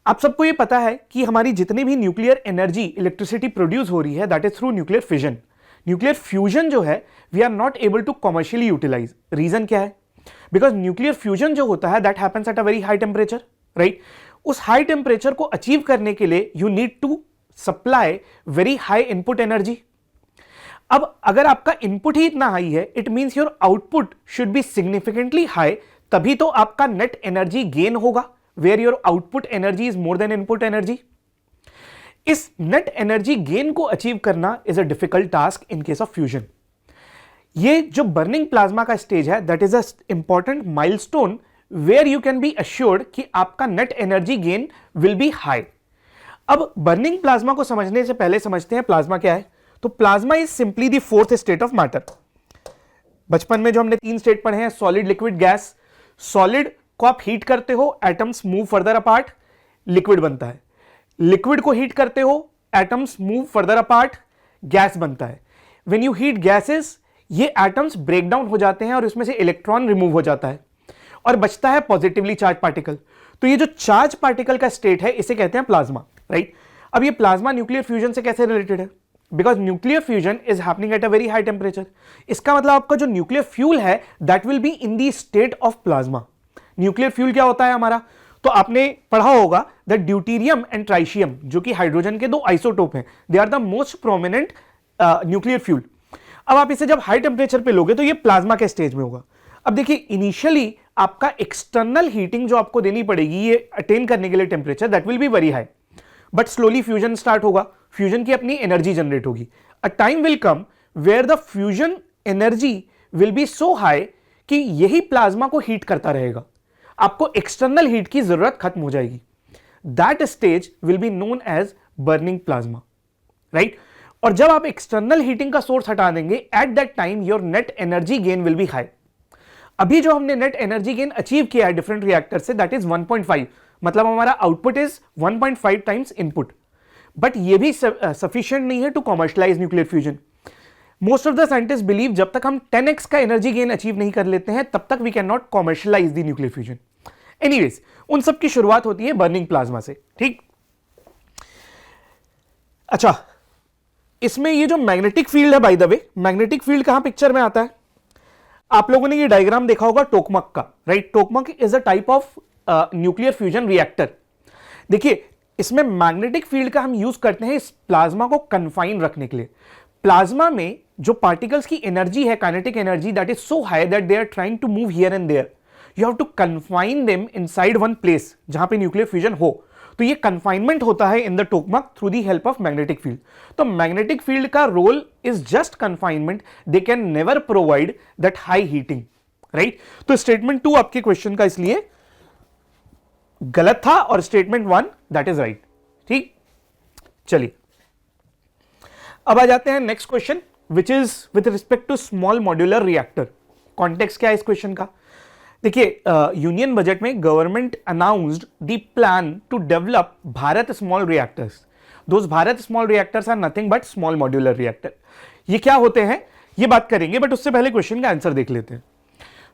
आप सबको ये पता है कि हमारी जितनी भी न्यूक्लियर एनर्जी, इलेक्ट्रिसिटी प्रोड्यूस हो रही है, that is through nuclear fission. Nuclear fusion जो है we are not able to commercially utilize. Reason क्या है? बिकॉज न्यूक्लियर फ्यूजन जो होता है that happens at a very high temperature, right? उस हाई टेम्परेचर को अचीव करने के लिए you need to supply very high input energy. अब अगर आपका इनपुट ही इतना हाई है, it means your output should be significantly high, तभी तो आपका नेट एनर्जी गेन होगा, where your output energy is more than input energy. इस नेट एनर्जी गेन को अचीव करना is a difficult task in case of fusion. ये जो burning plasma का स्टेज है that is a important milestone where you can be assured कि आपका net energy gain will be high. अब burning plasma को समझने से पहले समझते हैं प्लाज्मा क्या है. तो plasma is simply the fourth state of matter. बचपन में जो हमने 3 स्टेट पढ़े हैं, सॉलिड, लिक्विड, गैस. सॉलिड को आप हीट करते हो, atoms move further apart, liquid बनता है। लिक्विड को हीट करते हो, atoms move further apart, gas बनता है। व्हेन यू हीट गैसेस, ये एटम्स ब्रेक डाउन हो जाते हैं और इसमें से इलेक्ट्रॉन रिमूव हो जाता है और बचता है पॉजिटिवली चार्ज पार्टिकल। तो ये जो चार्ज पार्टिकल का स्टेट है इसे कहते हैं प्लाज्मा, राइट। अब ये प्लाज्मा न्यूक्लियर फ्यूजन से कैसे रिलेटेड है? Because nuclear fusion is happening at a very high temperature. इसका मतलब आपका जो न्यूक्लियर फ्यूल है that will be in the state of plasma. Nuclear fuel क्या होता है हमारा? तो आपने पढ़ा होगा दैट ड्यूटेरियम एंड ट्राइशियम, जो कि हाइड्रोजन के दो आइसोटोप हैं, they are the most prominent nuclear fuel. अब आप इसे जब हाई टेम्परेचर पे लोगे तो ये प्लाज्मा के स्टेज में होगा। अब देखिए, इनिशियली आपका एक्सटर्नल हीटिंग जो आपको देनी पड़ेगी ये अटेन करने के लिए temperature, that will be very high, but slowly fusion start होगा, फ्यूजन की अपनी एनर्जी जनरेट होगी। A time will come where the fusion energy will be so high कि यही प्लाज्मा को हीट करता रहेगा, आपको एक्सटर्नल हीट की जरूरत खत्म हो जाएगी। That stage will be known as burning plasma, right. और जब आप एक्सटर्नल हीटिंग का सोर्स हटा देंगे, at that time your net energy gain will be high. अभी जो हमने नेट एनर्जी गेन अचीव किया है डिफरेंट रिएक्टर से, दैट इज 1.5, मतलब हमारा output is 1.5 times input. But ये भी सफिशिएंट नहीं है to commercialize nuclear fusion. Most of the scientist believe जब तक हम 10x का एनर्जी गेन अचीव नहीं कर लेते हैं तब तक we can not commercialize the nuclear fusion. Anyways, उन सब की शुरुआत होती है बर्निंग प्लाज्मा से, ठीक। अच्छा, इसमें ये जो मैग्नेटिक फील्ड है, by the way, magnetic field कहां पिक्चर में आता है? आप लोगों ने ये डायग्राम देखा होगा टोकमक का, right. Tokmok is a type of nuclear fusion reactor. देखिए, इसमें मैग्नेटिक फील्ड का हम यूज करते हैं इस प्लाज्मा को कन्फाइन रखने के लिए। प्लाज्मा में जो पार्टिकल्स की एनर्जी है, kinetic energy, that is so high that they are trying to move here and there, you have to confine them inside one place जहां पे न्यूक्लियर फ्यूजन हो। तो ये कन्फाइनमेंट होता है in the tokamak through the help of magnetic field. तो magnetic field का role is just confinement, they can never provide that high heating, right. तो स्टेटमेंट 2 आपके क्वेश्चन का इसलिए गलत था और स्टेटमेंट 1 दैट इज राइट, ठीक। चलिए, अब आ जाते हैं next question, which is with respect to small modular reactor. Context क्या है इस क्वेश्चन का? देखिए, यूनियन बजट में government announced the plan to develop Bharat small reactors. Though Bharat small reactors are nothing but small modular reactor. ये क्या होते हैं ये बात करेंगे, बट उससे पहले क्वेश्चन का आंसर देख लेते हैं।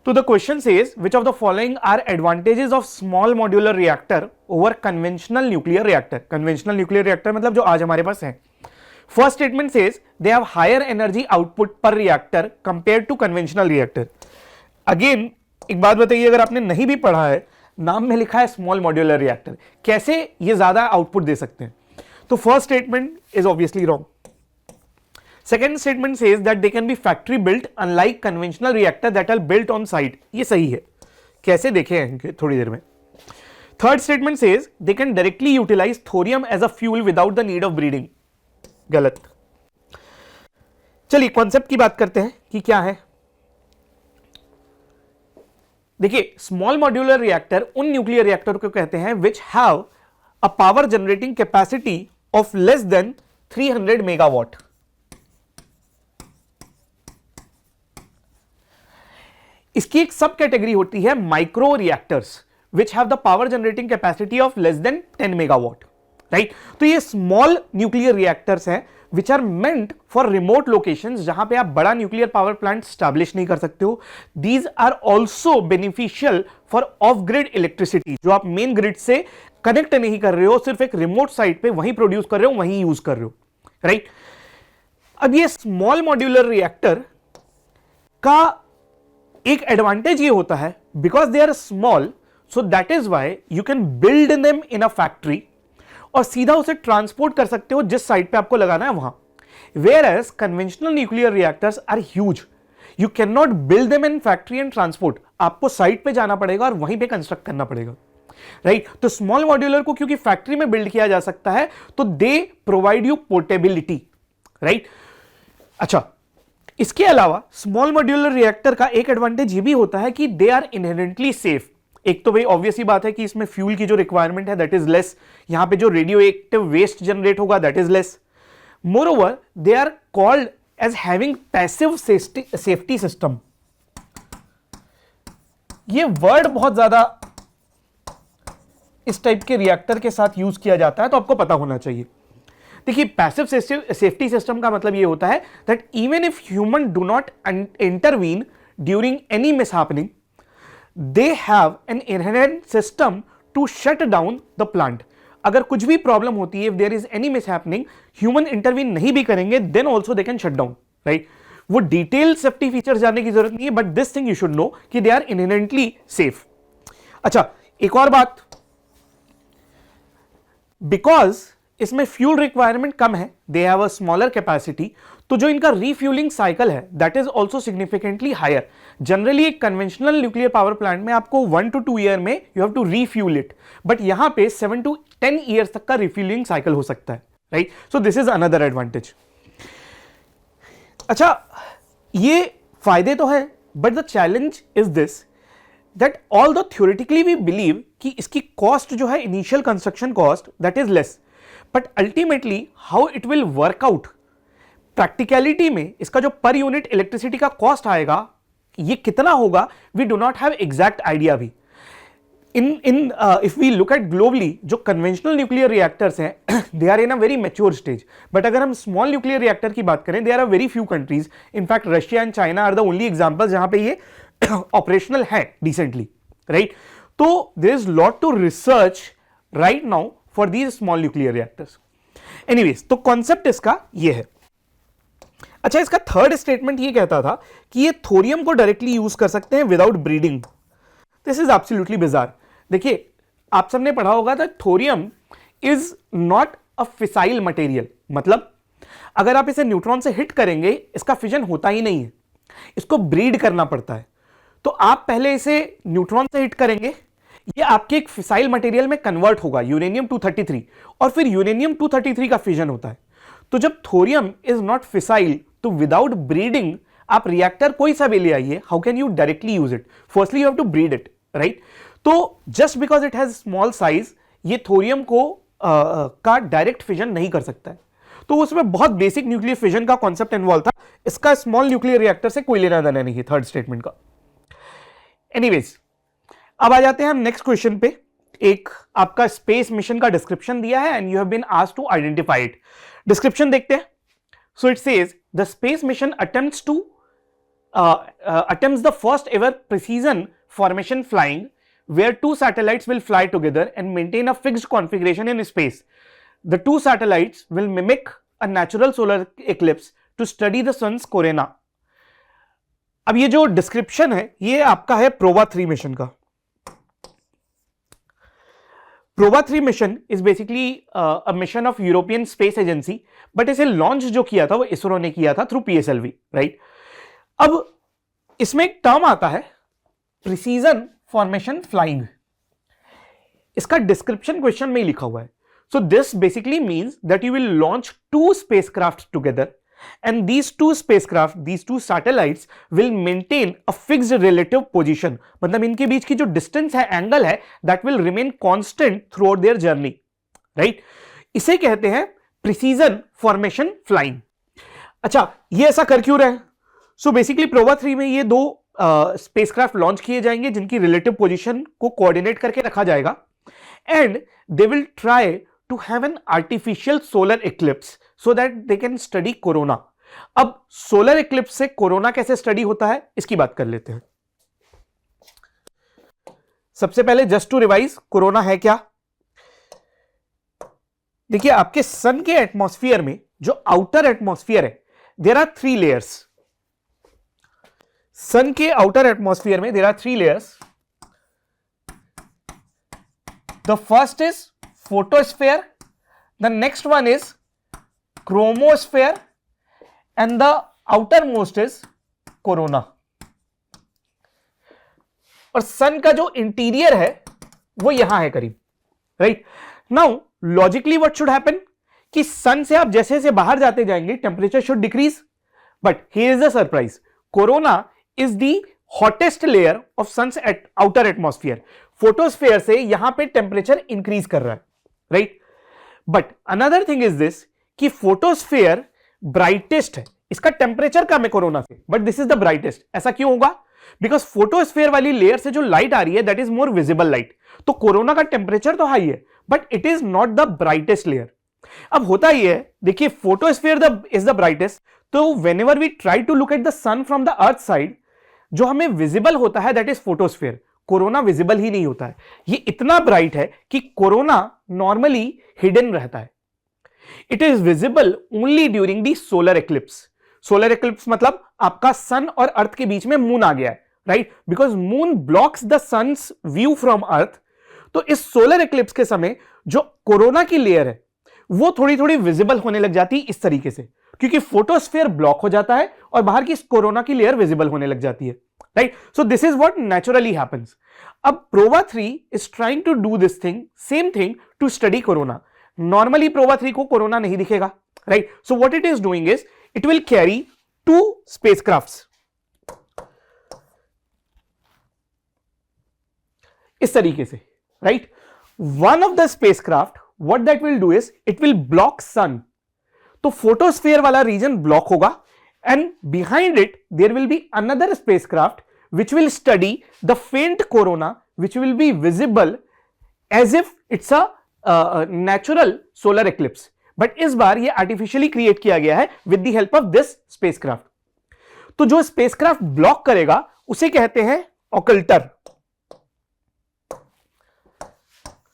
तो the question says which of the following are advantages of small modular reactor over conventional nuclear reactor. Conventional nuclear reactor मतलब जो आज हमारे पास है। First statement says they have higher energy output per reactor compared to conventional reactor. Again एक बात बताइए, अगर आपने नहीं भी पढ़ा है, नाम में लिखा है स्मॉल मॉड्यूलर रिएक्टर, कैसे ये ज्यादा आउटपुट दे सकते हैं? तो first statement is obviously wrong. Second statement says that they can be factory built unlike conventional reactor that are built on site. ये सही है, कैसे देखें थोड़ी देर में। Third statement says they can directly utilize thorium as a fuel without the need of breeding. गलत। चलिए कॉन्सेप्ट की बात करते हैं कि क्या है। देखिए, स्मॉल मॉड्यूलर रिएक्टर उन न्यूक्लियर रिएक्टर को कहते हैं which have a power generating capacity of less than 300 megawatt. इसकी एक सब कैटेगरी होती है micro reactors which have the power generating capacity of less than 10 megawatt, right. तो ये स्मॉल न्यूक्लियर रिएक्टर्स हैं which are meant for remote locations, जहां पे आप बड़ा न्यूक्लियर पावर प्लांट स्टैब्लिश नहीं कर सकते हो। These are also beneficial for off grid electricity, जो आप मेन ग्रिड से कनेक्ट नहीं कर रहे हो, सिर्फ एक रिमोट साइट पे वहीं प्रोड्यूस कर रहे हो, वहीं यूज कर रहे हो, राइट। अब ये स्मॉल मॉड्यूलर रिएक्टर का एक एडवांटेज ये होता है because they are small, so that is why you can build them in a factory और सीधा उसे ट्रांसपोर्ट कर सकते हो जिस साइट पे आपको लगाना है वहां। Whereas conventional nuclear reactors are huge, you can not build them in factory and transport, आपको साइट पे जाना पड़ेगा और वहीं पे कंस्ट्रक्ट करना पड़ेगा, राइट। तो स्मॉल मॉड्यूलर को क्योंकि फैक्ट्री में बिल्ड किया जा सकता है तो they provide you portability, right. अच्छा, इसके अलावा स्मॉल मॉड्यूलर रिएक्टर का एक एडवांटेज ये भी होता है कि दे आर इनहेरेंटली सेफ। एक तो भाई ऑब्वियस ही बात है कि इसमें फ्यूल की जो रिक्वायरमेंट है दैट इज लेस, यहां पे जो रेडियो एक्टिव वेस्ट जनरेट होगा that is less. Moreover they are called as having passive safety system. ये वर्ड बहुत ज्यादा इस टाइप के रिएक्टर के साथ यूज किया जाता है, तो आपको पता होना चाहिए। देखिए, पैसिव सेफ्टी सिस्टम का मतलब ये होता है that even if human do not intervene during any mishappening, they have an inherent system to shut down the plant. अगर कुछ भी प्रॉब्लम होती है, if there is any mishappening, human intervene नहीं भी करेंगे, then also they can shut down, right. वो detail safety features जानने की जरूरत नहीं है, but this thing you should know कि दे आर इनहेरेंटली सेफ। अच्छा, एक और बात, बिकॉज इसमें फ्यूल रिक्वायरमेंट कम है, they have a smaller capacity, तो जो इनका रीफ्यूलिंग साइकिल है that is also significantly higher. Generally एक कन्वेंशनल न्यूक्लियर पावर प्लांट में आपको 1 to 2 ईयर में you have to refuel it, but यहां पे 7 to 10 ईयर्स तक का रिफ्यूलिंग साइकिल हो सकता है, right. So this is another advantage. अच्छा, ये फायदे तो है, but the challenge is this that all the theoretically we believe कि इसकी कॉस्ट जो है, initial construction cost, that is less, but ultimately how it will work out practicality में, इसका जो पर यूनिट इलेक्ट्रिसिटी का कॉस्ट आएगा ये कितना होगा, we do not have exact idea भी। If we look at globally, जो कन्वेंशनल न्यूक्लियर रिएक्टर्स हैं they are in a very mature stage, but अगर हम स्मॉल न्यूक्लियर रिएक्टर की बात करें, they are a very few countries, in fact Russia and China are the only examples जहां पे ये ऑपरेशनल है डिसेंटली, राइट। तो there is lot to research right now for these small nuclear reactors. Anyways, तो concept इसका ये है। अच्छा, इसका थर्ड स्टेटमेंट ये कहता था कि ये थोरियम को डायरेक्टली यूज कर सकते हैं without breeding. This is absolutely bizarre. देखिए, आप सबने पढ़ा होगा that thorium is not a fissile material, मतलब अगर आप इसे न्यूट्रॉन से हिट करेंगे, इसका फिजन होता ही नहीं है, इसको ब्रीड करना पड़ता है। तो आप पहले इसे न्यूट्रॉन से हिट करेंगे, ये आपके एक फिसाइल मटेरियल में कन्वर्ट होगा, यूरेनियम 233, और फिर यूरेनियम 233 का फिजन होता है। तो जब थोरियम इज नॉट फिसाइल, तो विदाउट ब्रीडिंग आप रिएक्टर कोई सा भी ले आइए, how can you directly use it? Firstly you have to breed it, right. तो just because it has small size, ये थोरियम को का डायरेक्ट फिजन नहीं कर सकता है। तो उसमें बहुत बेसिक न्यूक्लियर फिजन का कॉन्सेप्ट इन्वॉल्व था, इसका स्मॉल न्यूक्लियर रिएक्टर से कोई लेना देना नहीं है, थर्ड स्टेटमेंट का। एनीवेज, अब आ जाते हैं हम नेक्स्ट क्वेश्चन पे। एक आपका स्पेस मिशन का डिस्क्रिप्शन दिया है and you have been asked to identify it. Description देखते हैं। So it says the space mission attempts the first ever precision formation flying where two satellites will fly together and maintain a fixed configuration in space. The two satellites will mimic a natural solar eclipse to study the sun's corona. अब ये जो description है ये आपका है प्रोवा 3 mission का। प्रोवा 3 mission is basically a mission of European space agency, but इसे launch जो किया था वो इसरो ने किया था थ्रू पीएसएलवी, राइट। अब इसमें एक टर्म आता है प्रिसीजन फॉर्मेशन फ्लाइंग, इसका डिस्क्रिप्शन क्वेश्चन में ही लिखा हुआ है। So this basically means that you will launch two spacecraft together and these two spacecraft, these two satellites will maintain a fixed relative position, मतलब इनके बीच की जो डिस्टेंस है, एंगल है, that will remain constant throughout their journey, right. इसे कहते हैं प्रिसीजन फॉर्मेशन फ्लाइंग। अच्छा, ये ऐसा कर क्यों रहे हैं? सो बेसिकली प्रोवा 3 में ये दो स्पेसक्राफ्ट लॉन्च किए जाएंगे जिनकी रिलेटिव पोजीशन को कोऑर्डिनेट करके रखा जाएगा, and they will try to have an artificial solar eclipse so that they can study corona. अब सोलर इक्लिप्स से कोरोना कैसे स्टडी होता है इसकी बात कर लेते हैं। सबसे पहले जस्ट टू रिवाइज, कोरोना है क्या? देखिए, आपके सन के एटमॉस्फेयर में जो आउटर एटमॉस्फेयर है, देयर आर 3 लेयर्स। सन के आउटर एटमॉस्फेयर में there are 3 layers. The first is photosphere, the next one is chromosphere and the outermost is corona. और सन का जो इंटीरियर है वो यहां है करीब, right. Now logically what should happen कि सन से आप जैसे जैसे बाहर जाते जाएंगे temperature should decrease, but here is the surprise, corona is the hottest layer of sun's outer atmosphere. Photosphere से यहां पे टेम्परेचर इंक्रीज कर रहा है, right. But another thing is this कि फोटोस्फेयर ब्राइटेस्ट है, इसका टेम्परेचर कम है कोरोना से, but this is the brightest. ऐसा क्यों होगा? बिकॉज फोटोस्फीयर वाली लेयर से जो लाइट आ रही है that is more visible light. तो कोरोना का टेम्परेचर तो हाई है but it is not the brightest layer. अब होता ही है, देखिए फोटोस्फीयर इज द ब्राइटेस्ट, तो whenever we try to look at the sun from the earth side, जो हमें विजिबल होता है that is photosphere. Corona visible ही नहीं होता है, ये इतना ब्राइट है कि कोरोना नॉर्मली हिडन रहता है। It is visible only during the solar eclipse. Solar eclipse मतलब आपका सन और अर्थ के बीच में मून आ गया है, right, because moon blocks the sun's view from earth. तो इस सोलर एक्लिप्स के समय जो कोरोना की लेयर है वो थोड़ी थोड़ी विजिबल होने लग जाती है इस तरीके से, क्योंकि फोटोस्फीयर ब्लॉक हो जाता है और बाहर की कोरोना की लेयर विजिबल होने लग जाती है, right. So this is what naturally happens. अब Proba 3 is trying to do this thing, same thing to study corona. Normally Proba 3 को कोरोना नहीं दिखेगा, right. So what it is doing is it will carry 2 spacecrafts इस तरीके से, right. One of the spacecraft what that will do is it will block sun. तो photosphere वाला region block होगा and behind it there will be another spacecraft which will study the faint corona which will be visible as if it's a natural solar eclipse, but इस बार ये artificially create किया गया है with the help of this spacecraft। तो जो spacecraft block करेगा उसे कहते हैं occulter,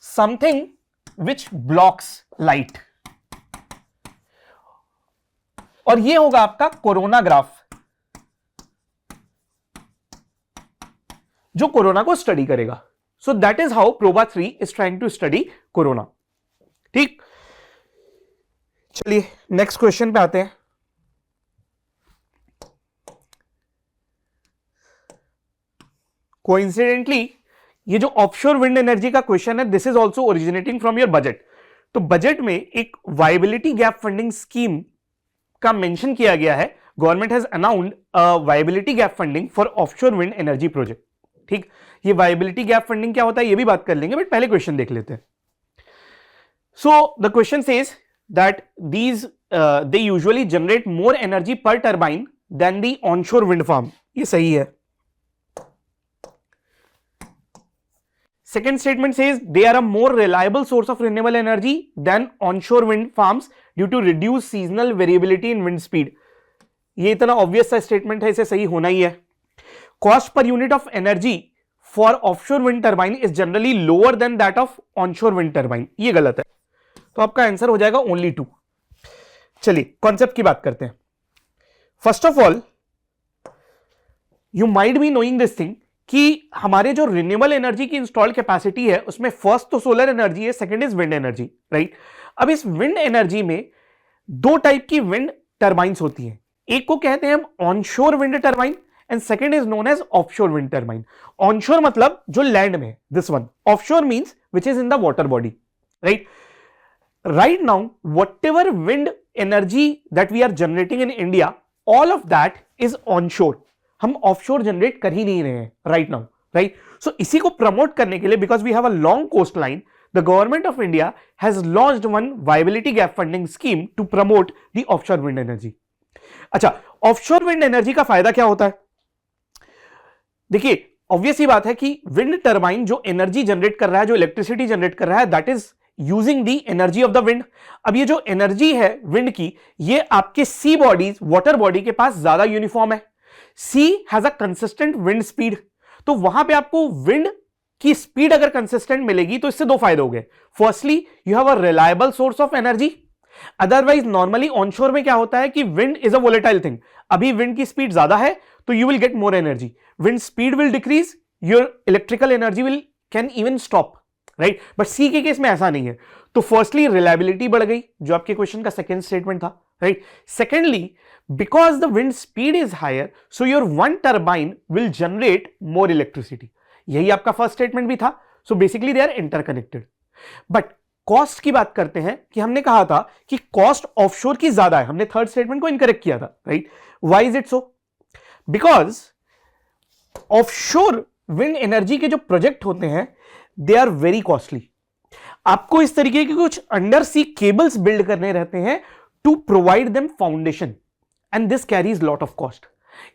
something which blocks light, और ये होगा आपका कोरोना ग्राफ जो कोरोना को स्टडी करेगा। So that is how Proba 3 is trying to study corona. ठीक, चलिए नेक्स्ट क्वेश्चन पे आते हैं। कोइंसिडेंटली ये जो ऑफशोर विंड एनर्जी का क्वेश्चन है this is also originating from your budget. तो बजट में एक वायबिलिटी गैप फंडिंग स्कीम का मेंशन किया गया है। Government has announced a viability gap funding for offshore wind energy project. ठीक, ये वायबिलिटी गैप फंडिंग क्या होता है ये भी बात कर लेंगे, बट पहले क्वेश्चन देख लेते हैं। So the question says that these they usually generate more energy पर टर्बाइन देन दी ऑनशोर विंड फार्म। ये सही है। Second statement says they are a more reliable source of renewable energy than onshore wind farms due to reduced seasonal variability in wind speed. ये इतना obvious सा statement है, इसे सही होना ही है। Cost per unit of energy for offshore wind turbine is generally lower than that of onshore wind turbine. ये गलत है, तो आपका आंसर हो जाएगा only 2। चलिए कॉन्सेप्ट की बात करते हैं। First of all you might be knowing this thing कि हमारे जो रिन्यूएबल एनर्जी की इंस्टॉल्ड कैपेसिटी है उसमें फर्स्ट तो सोलर एनर्जी है, second is wind energy, right. अब इस विंड एनर्जी में दो टाइप की विंड टर्बाइंस होती हैं। एक को कहते हैं हम onshore wind turbine and second is known as offshore wind turbine. Onshore मतलब जो लैंड में, this one. Offshore means which is in the water body, right. Right now whatever wind energy that we are generating in India, all of that is onshore. हम offshore generate कर ही नहीं रहे हैं right now, right. सो इसी को promote करने के लिए, because we have a long coastline, the government of India has launched one viability gap funding scheme to promote the offshore wind energy. अच्छा, ऑफशोर विंड एनर्जी का फायदा क्या होता है? देखिए ऑब्वियस ही बात है कि विंड टर्बाइन जो एनर्जी जनरेट कर रहा है, जो इलेक्ट्रिसिटी जनरेट कर रहा है, that is using the energy of the wind. अब ये जो एनर्जी है विंड की, ये आपके सी बॉडीज, वाटर बॉडी के पास ज्यादा यूनिफॉर्म है। Sea has a consistent wind speed, तो वहां पे आपको विंड की स्पीड अगर कंसिस्टेंट मिलेगी तो इससे दो फायदे हो गए। Firstly you have a reliable source of energy. Otherwise normally onshore में क्या होता है कि wind is a volatile thing. अभी विंड की स्पीड ज्यादा है तो you will get more energy, wind speed will decrease, your electrical energy will can even stop, right. But sea के केस में ऐसा नहीं है। तो फर्स्टली रिलायबिलिटी बढ़ गई, जो आपके क्वेश्चन का सेकंड स्टेटमेंट था, right. Secondly, because the wind speed is higher, so your one turbine will generate more electricity. यही आपका फर्स्ट स्टेटमेंट भी था। so basically they are interconnected. but cost की बात करते हैं कि हमने कहा था कि कॉस्ट ऑफशोर की ज्यादा है, हमने थर्ड स्टेटमेंट को इनकरेक्ट किया था, right. Why is it so? Because offshore wind energy के जो प्रोजेक्ट होते हैं दे आर वेरी कॉस्टली। आपको इस तरीके के कुछ अंडर सी केबल्स बिल्ड करने रहते हैं to provide them foundation, and this carries lot of cost.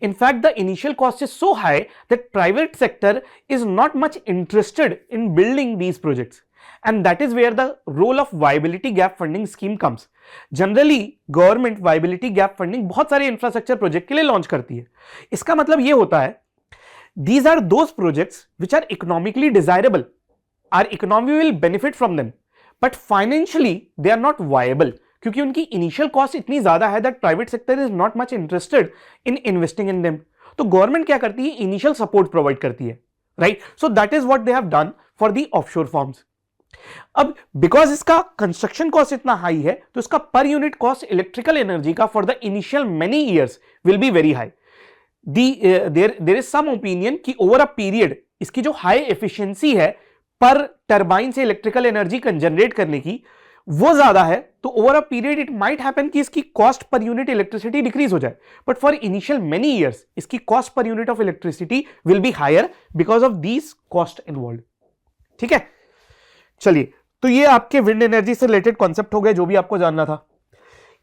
In fact, the initial cost is so high that private sector is not much interested in building these projects. And that is where the role of viability gap funding scheme comes. Generally, government viability gap funding बहुत सारे infrastructure project के लिए launch करती है. इसका मतलब ये होता है, these are those projects which are economically desirable. Our economy will benefit from them, but financially they are not viable. क्योंकि उनकी इनिशियल कॉस्ट इतनी ज्यादा है that private sector is not much interested in investing in them. तो government क्या करती है, initial support provide करती है, right. So that is what they have done for the offshore farms. अब बिकॉज इसका कंस्ट्रक्शन कॉस्ट इतना हाई है तो इसका per unit cost electrical energy का for the initial many years will be very high. There is some opinion कि over a period इसकी जो हाई एफिशिएंसी है पर टरबाइन से इलेक्ट्रिकल एनर्जी जनरेट करने की वो ज्यादा है, तो over a period it might happen कि इसकी cost per unit electricity decrease हो जाए. But for initial many years इसकी cost per unit of electricity will be higher because of these cost involve. ठीक है, चलिए, तो ये आपके विंड एनर्जी से रिलेटेड कॉन्सेप्ट हो गए जो भी आपको जानना था.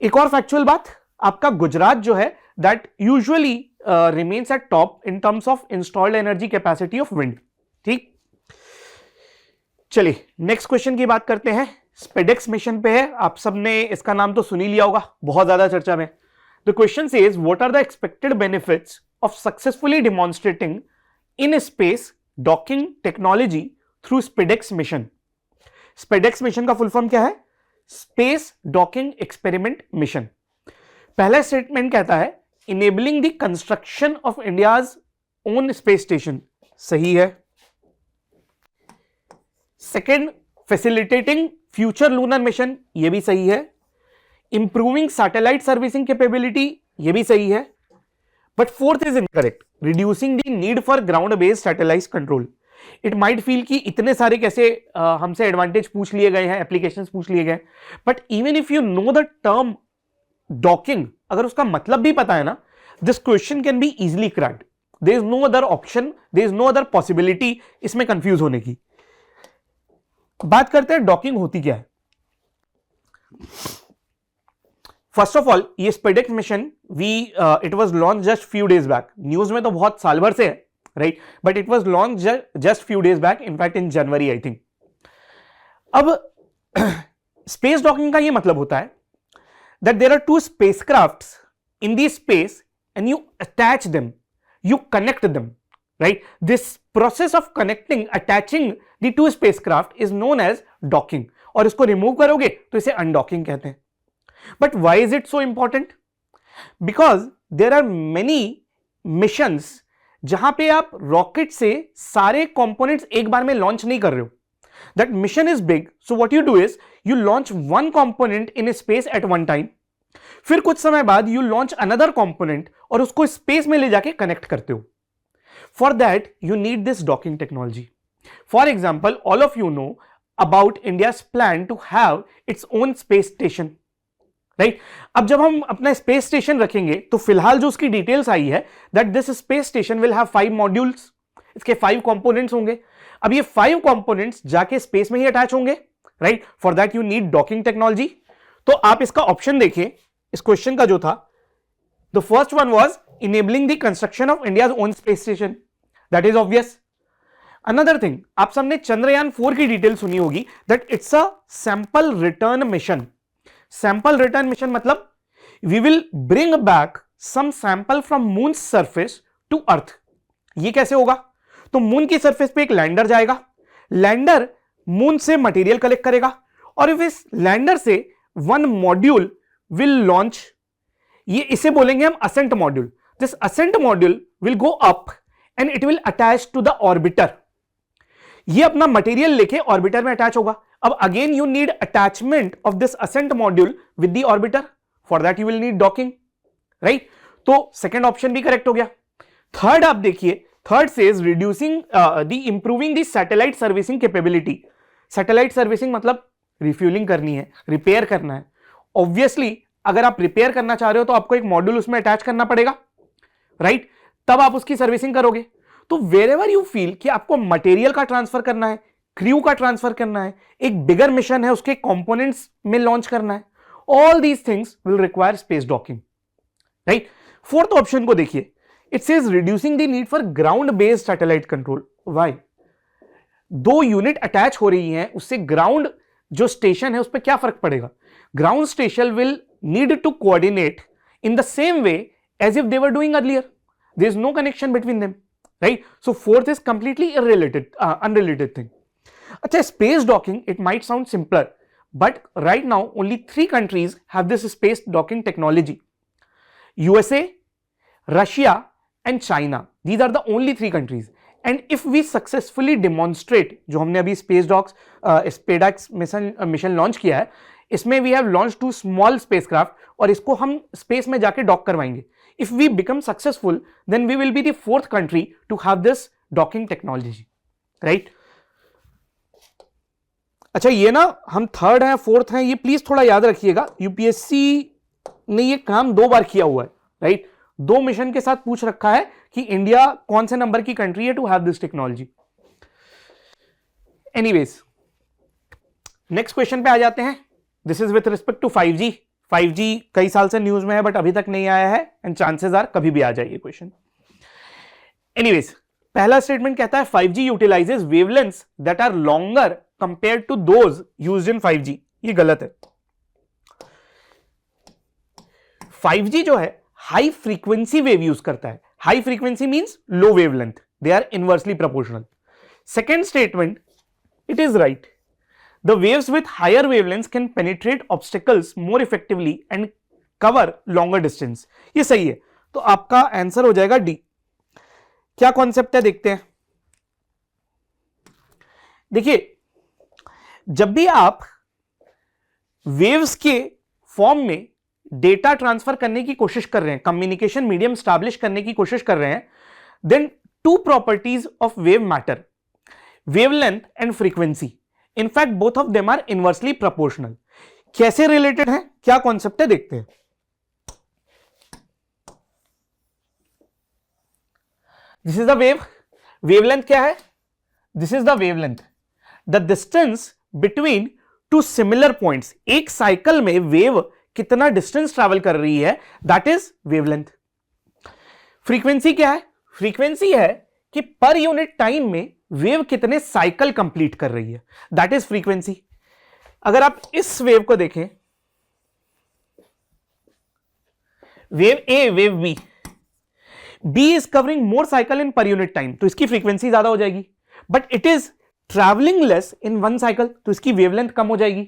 एक और फैक्चुअल बात, आपका गुजरात जो है that usually remains at top in terms of installed energy capacity of wind. ठीक, चलिए नेक्स्ट क्वेश्चन की बात करते हैं. स्पेडेक्स मिशन पे है, आप सबने इसका नाम तो सुन ही लिया होगा, बहुत ज्यादा चर्चा में. The question says what are the expected benefits of successfully demonstrating in space docking technology through SpaDeX mission. SpaDeX mission का फुल फॉर्म क्या है, स्पेस डॉकिंग एक्सपेरिमेंट मिशन. पहला स्टेटमेंट कहता है enabling the construction of India's own space station, सही है. Second, facilitating future lunar mission, ये भी सही है. इंप्रूविंग सैटेलाइट सर्विसिंग कैपेबिलिटी, ये भी सही है. But fourth is incorrect, reducing the need for ground based satellite control. It might feel कि इतने सारे कैसे हमसे एडवांटेज पूछ लिए गए हैं, एप्लीकेशंस पूछ लिए गए, but even if you know the term docking, अगर उसका मतलब भी पता है ना, this question can be easily cracked. There is no other option, there is no other possibility इसमें कंफ्यूज होने की. बात करते हैं डॉकिंग होती क्या है. फर्स्ट ऑफ ऑल, ये SpaDeX mission it was launch just few days back. News में तो बहुत साल भर से है, right, but it was launch just few days back, in fact in January I think. अब स्पेस डॉकिंग का ये मतलब होता है that there are two spacecrafts in the space and you attach them, you connect them, right? This process of connecting, attaching the two spacecraft is known as docking. और इसको remove करोगे तो इसे अनडॉकिंग कहते हैं. But why is it so important? Because there are many missions जहां पे आप रॉकेट से सारे कंपोनेंट्स एक बार में लॉन्च नहीं कर रहे हो. That mission is big, so what you do is you launch one component in space at one time. फिर कुछ समय बाद you launch another component और उसको स्पेस में ले जाके कनेक्ट करते हो. For that, you need this docking technology. For example, all of you know about India's plan to have its own space station, right? अब जब हम अपना स्पेस स्टेशन रखेंगे तो फिलहाल जो उसकी डिटेल्स आई है that this space station will have 5 modules. इसके 5 components होंगे. अब ये 5 components जाके स्पेस में ही अटैच होंगे, right? For that you need docking technology. तो आप इसका ऑप्शन देखिए, इस क्वेश्चन का जो था, the first one was enabling the construction of India's own space station. That is obvious. Another thing, आप सबने चंद्रयान 4 की डिटेल सुनी होगी that it's a sample return mission. Sample return mission मतलब we will bring back some sample from moon's surface to earth. ये कैसे होगा? तो मून की सरफेस पे एक लैंडर जाएगा, लैंडर मून से मटेरियल कलेक्ट करेगा और इस लैंडर से वन मॉड्यूल विल लॉन्च. ये इसे बोलेंगे हम ascent module. This ascent module will go up and it will attach to the orbiter. ये अपना मटेरियल लेके ऑर्बिटर में अटैच होगा. अब again you need attachment of this ascent module with the orbiter. For that you will need docking, right? तो second option भी correct हो गया. थर्ड आप देखिए, third says reducing the improving the satellite servicing capability. Satellite servicing मतलब refueling करनी है, repair करना है. ऑब्वियसली अगर आप रिपेयर करना चाह रहे हो तो आपको एक मॉड्यूल उसमें अटैच करना पड़ेगा, राइट? तब आप उसकी सर्विसिंग करोगे. तो वेरेवर यू फील कि आपको मटेरियल का ट्रांसफर करना है, क्रू का ट्रांसफर करना है, एक बिगर मिशन है उसके कंपोनेंट्स में लॉन्च करना है, all these things will require space docking, right? Fourth option को देखिए, It says reducing the need for ground based satellite control. Why? दो यूनिट अटैच हो रही हैं, उससे ग्राउंड जो स्टेशन है उस पर क्या फर्क पड़ेगा? Ground station will need to coordinate in the same way as if they were doing earlier. There is no connection between them, right? So fourth is completely unrelated thing. Acha, space docking, it might sound simpler, but right now only 3 countries have this space docking technology: USA, Russia and China. These are the only 3 countries. And if we successfully demonstrate, जो हमने अभी SpaceX mission launch किया है, इसमें we have launch 2 small spacecraft और इसको हम space में जाके डॉक करवाएंगे. If we become successful then we will be the 4th country to have this docking technology, right? अच्छा, ये ना हम 3rd हैं 4th हैं, ये प्लीज थोड़ा याद रखिएगा. यूपीएससी ने ये काम 2 बार किया हुआ है, राइट? 2 मिशन के साथ पूछ रखा है कि इंडिया कौन से नंबर की कंट्री है to have this technology. Anyways, next question पे आ जाते हैं. This is with respect to 5G. 5G कई साल से न्यूज में है बट अभी तक नहीं आया है एंड चांसेस आर कभी भी आ जाए ये क्वेश्चन. एनीवेज, पहला स्टेटमेंट कहता है 5G utilises wavelengths that are longer compared to those used in 5G. ये गलत है. 5G जो है हाई फ्रीक्वेंसी वेव यूज करता है. High frequency means low wavelength. They are inversely proportional. Second statement, it is right. The waves with higher wavelengths can penetrate obstacles more effectively and cover longer distance. ये सही है. तो आपका answer हो जाएगा D. क्या कॉन्सेप्ट है देखते हैं. देखिए, जब भी आप वेव्स के फॉर्म में डेटा ट्रांसफर करने की कोशिश कर रहे हैं, कम्युनिकेशन मीडियम स्टैब्लिश करने की कोशिश कर रहे हैं, then 2 properties of wave matter: wavelength and frequency. In fact, both of them are inversely proportional. कैसे रिलेटेड है, क्या कॉन्सेप्ट है देखते हैं. This is the wave. Wavelength क्या है? This is the wavelength. The distance between 2 similar points. एक cycle में वेव कितना डिस्टेंस ट्रैवल कर रही है, दैट इज वेवलेंथ. फ्रीक्वेंसी क्या है? फ्रीक्वेंसी है कि पर यूनिट टाइम में वेव कितने साइकिल कंप्लीट कर रही है, दैट इज फ्रीक्वेंसी. अगर आप इस वेव को देखें, wave A, wave B, B is covering more cycle in per unit time, तो इसकी फ्रीक्वेंसी ज्यादा हो जाएगी. But it is travelling less in 1 cycle, तो इसकी वेवलेंथ कम हो जाएगी,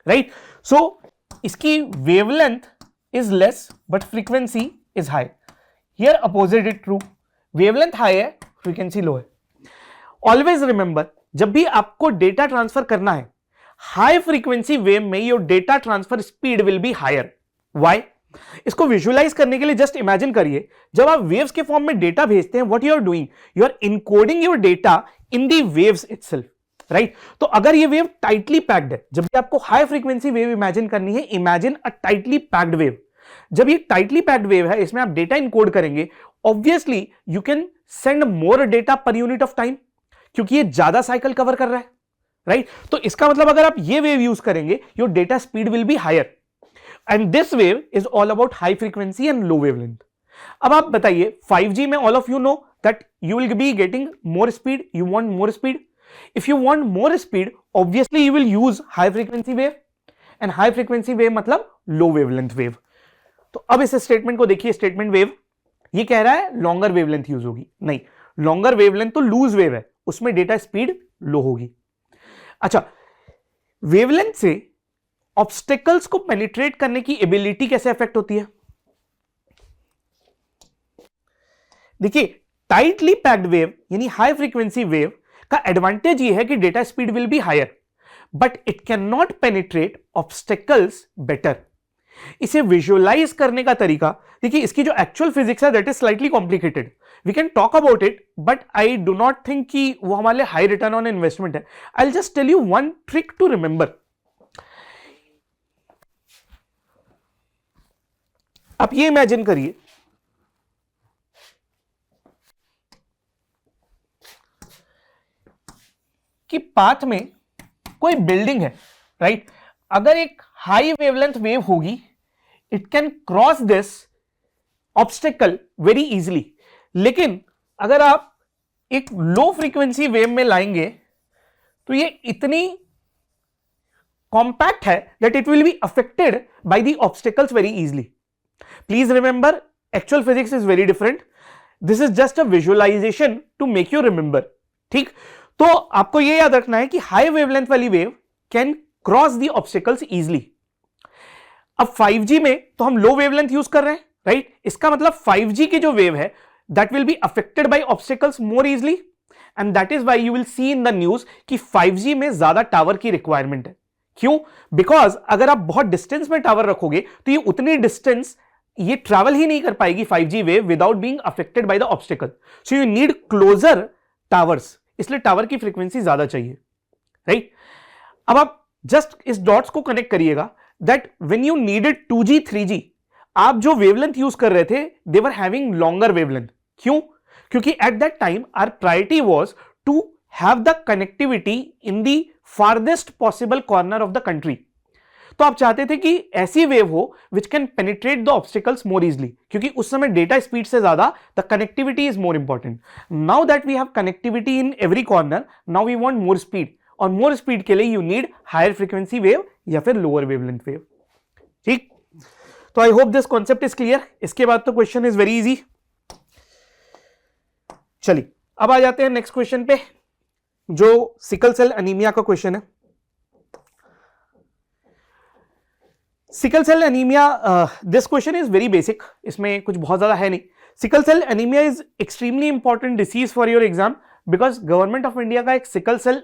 राइट? सो इसकी wavelength is less but frequency is high. Here opposite is true. Wavelength high है, फ्रीक्वेंसी लो है. ऑलवेज रिमेंबर, जब भी आपको डेटा ट्रांसफर करना है, हाई फ्रीक्वेंसी वेव में your data transfer speed will be higher. Why? इसको विजुअलाइज करने के लिए जस्ट इमेजिन करिए, जब आप वेव्स के फॉर्म में डेटा भेजते हैं, what you are doing, you are encoding your data in the waves itself, right? तो अगर ये वेव टाइटली पैक्ड है, जब भी आपको हाई फ्रीक्वेंसी वेव इमेजिन करनी है, imagine a tightly packed wave. जब ये टाइटली पैक्ड वेव है, इसमें आप डेटा इनकोड करेंगे, obviously you can send more data पर यूनिट ऑफ टाइम, क्योंकि ये ज्यादा साइकिल कवर कर रहा है, राइट? तो इसका मतलब अगर आप ये वेव यूज करेंगे, your data speed will be higher. And this wave is all about high frequency and low wavelength. अब आप बताइए, 5G में all of you know that you will be getting more speed, you want more speed. If you want more speed, obviously you will use high frequency wave, and high frequency wave मतलब low wavelength wave. तो अब इस statement को देखिए. Statement wave ये कह रहा है लॉन्गर वेवलेंथ यूज होगी. नहीं, लॉन्गर वेवलेंथ तो लूज वेव है, उसमें डेटा स्पीड लो होगी. अच्छा, वेवलेंथ से ऑब्स्टेकल्स को पेनिट्रेट करने की एबिलिटी कैसे अफेक्ट होती है? देखिए, टाइटली पैक्ड वेव यानी हाई फ्रीक्वेंसी वेव का एडवांटेज ये है कि data speed will be higher, but it can not penetrate obstacles better. इसे विजुअलाइज करने का तरीका देखिए, इसकी जो एक्चुअल फिजिक्स है that is slightly complicated. We can talk about it, but I do not think कि वो हमारे लिए हाई रिटर्न ऑन इन्वेस्टमेंट है. I will just tell you one trick to remember. आप ये इमेजिन करिए कि पाथ में कोई बिल्डिंग है, राइट? अगर एक हाई वेवलेंथ वेव होगी, it can cross this obstacle very easily. लेकिन अगर आप एक लो फ्रीक्वेंसी वेव में लाएंगे तो ये इतनी कॉम्पैक्ट है that it will be affected by the obstacles very easily. Please remember, actual physics is very different. This is just a visualisation to make you remember. ठीक, तो आपको यह याद रखना है कि हाई वेवलेंथ वाली wave can cross the obstacles easily. अब 5G में तो हम लो वेवलेंथ यूज कर रहे हैं, राइट? इसका मतलब 5G की जो वेव है that will be affected by obstacles more easily, and that is why you will see in the news कि 5G में ज्यादा टावर की रिक्वायरमेंट है. क्यों? बिकॉज अगर आप बहुत डिस्टेंस में टावर रखोगे तो ये उतनी डिस्टेंस ये ट्रैवल ही नहीं कर पाएगी 5G wave without being affected by the obstacle. So you need closer towers, इसलिए टावर की फ्रीक्वेंसी ज्यादा चाहिए, राइट? अब आप जस्ट इस डॉट्स को कनेक्ट करिएगा that when you needed 2G 3G, आप जो वेवलेंथ यूज कर रहे थे they were having longer wavelength. क्यों? क्योंकि at that time our priority was to have the connectivity in the farthest possible corner of the country. तो आप चाहते थे कि ऐसी वेव हो which can penetrate the obstacles more easily, क्योंकि उस समय डेटा स्पीड से ज्यादा the connectivity is more important. Now that we have connectivity in every corner, now we want more speed, और मोर स्पीड के लिए you need higher frequency wave या फिर लोअर वेवलेंथ वेव. ठीक, तो I hope this concept is clear. इसके बाद तो क्वेश्चन इज वेरी इजी. चलिए अब आ जाते हैं नेक्स्ट क्वेश्चन पे, जो सिकल सेल एनीमिया का क्वेश्चन है. Sickle cell anaemia, this question is very basic, इसमें कुछ बहुत ज्यादा है नहीं. Sickle cell anaemia is extremely important disease for your exam, because government of India का एक सिकल सेल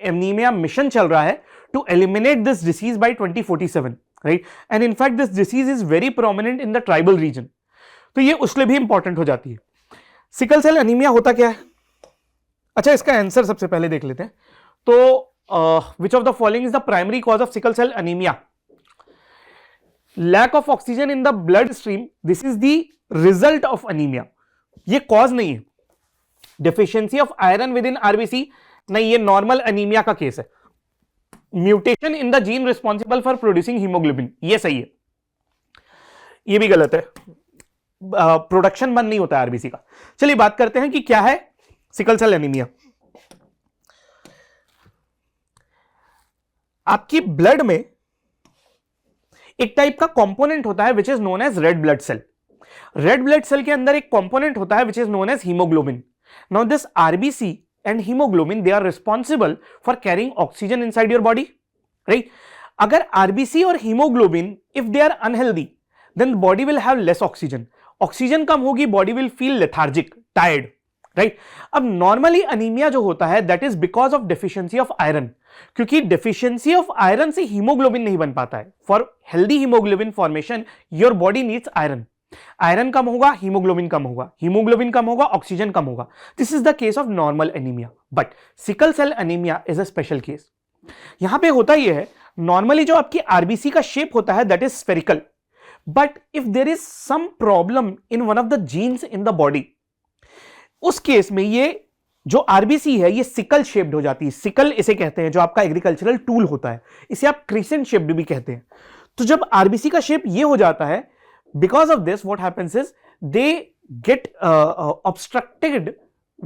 एनीमिया मिशन चल रहा है to eliminate this disease by 2047, right? And in fact this disease is very prominent in the tribal region, तो ये उसके लिए भी इंपॉर्टेंट हो जाती है. सिकल सेल एनीमिया होता क्या है? अच्छा, इसका आंसर सबसे पहले देख लेते हैं. तो which of the following is the primary cause of sickle cell anaemia? Lack of oxygen in the bloodstream, this is the result of anaemia. ये कॉज नहीं है. Deficiency of iron within RBC, नहीं, ये normal anaemia का case है. Mutation in the gene responsible for producing haemoglobin, ये सही है. ये भी गलत है, प्रोडक्शन बंद नहीं होता है आरबीसी का. चलिए बात करते हैं कि क्या है सिकल सेल एनीमिया. आपकी ब्लड में एक टाइप का कंपोनेंट होता है which is known as red blood cell. Red blood cell के अंदर एक कंपोनेंट होता है which is known as haemoglobin. Now this RBC and hemoglobin, they are responsible for carrying oxygen inside your body, right? अगर RBC और hemoglobin if they are unhealthy, then body will have less oxygen. Oxygen कम होगी, body will feel lethargic, tired, right? अब normally anemia जो होता है that is because of deficiency of iron, क्योंकि deficiency of iron से hemoglobin नहीं बन पाता है. For healthy hemoglobin formation, your body needs iron. Iron कम होगा, हीमोग्लोबिन कम होगा, हीमोग्लोबिन कम होगा, ऑक्सीजन कम होगा. This is the case of normal anaemia. But sickle cell anaemia is a special case. यहां पे होता यह है, नॉर्मली जो आपकी आरबीसी का शेप होता है that is spherical, but if there is some problem in one of the genes in the body, उस केस में ये जो आरबीसी है ये सिकल शेप्ड हो जाती है. सिकल इसे कहते हैं, जो आपका एग्रीकल्चरल टूल होता है, इसे आप क्रिसेंट शेप्ड भी कहते हैं. तो जब आरबीसी का शेप ये हो जाता है, because of this what happens is they get obstructed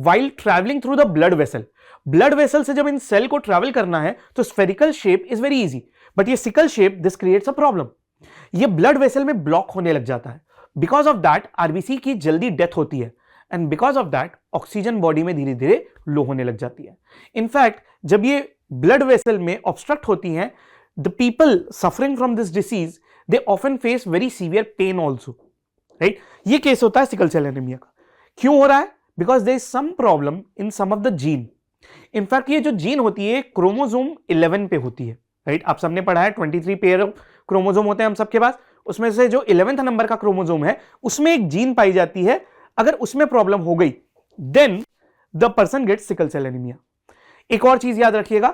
while traveling through the blood vessel. blood vessel से जब इन सेल को ट्रैवल करना है तो spherical shape is very easy, but ये sickle shape this creates a problem. ये blood vessel में block होने लग जाता है. because of that RBC की जल्दी डेथ होती है, and because of that oxygen body में धीरे धीरे लो होने लग जाती है. इनफैक्ट जब ये ब्लड वेसल में ऑब्स्ट्रक्ट होती हैं, the people suffering from this disease they often face very severe pain also, right? ये केस होता है सिकल सेल एनीमिया का. क्यों हो रहा है? Because there is some problem in some of the gene. In fact ये जो जीन होती है क्रोमोसोम 11 पे होती है, राइट? आप सबने पढ़ा है 23 पेयर ऑफ क्रोमोसोम होते हैं हम सबके पास, उसमें से जो 11th नंबर का क्रोमोसोम है उसमें एक जीन पाई जाती है. अगर उसमें प्रॉब्लम हो गई then the person gets sickle cell anaemia. एक और चीज याद रखिएगा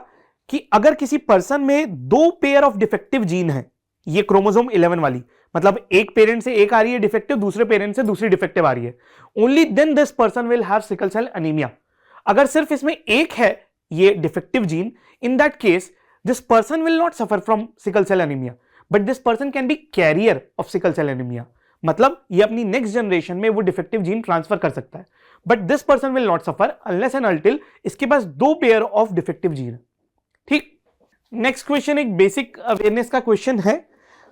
कि अगर किसी पर्सन में 2 पेयर ऑफ डिफेक्टिव जीन है, ये क्रोमोसोम 11 वाली, मतलब एक पेरेंट से एक आ रही है डिफेक्टिव, दूसरे पेरेंट से दूसरी डिफेक्टिव आ रही है, only then this person will have sickle cell anaemia. अगर सिर्फ इसमें एक है ये defective gene, in that case this person will not suffer from sickle cell anaemia, but this person can be carrier of sickle cell anaemia. मतलब ये अपनी next generation में वो डिफेक्टिव जीन ट्रांसफर कर सकता है, but this person will not suffer unless and until इसके पास 2 पेयर ऑफ डिफेक्टिव जीन है। ठीक, नेक्स्ट क्वेश्चन एक बेसिक अवेयरनेस का क्वेश्चन है।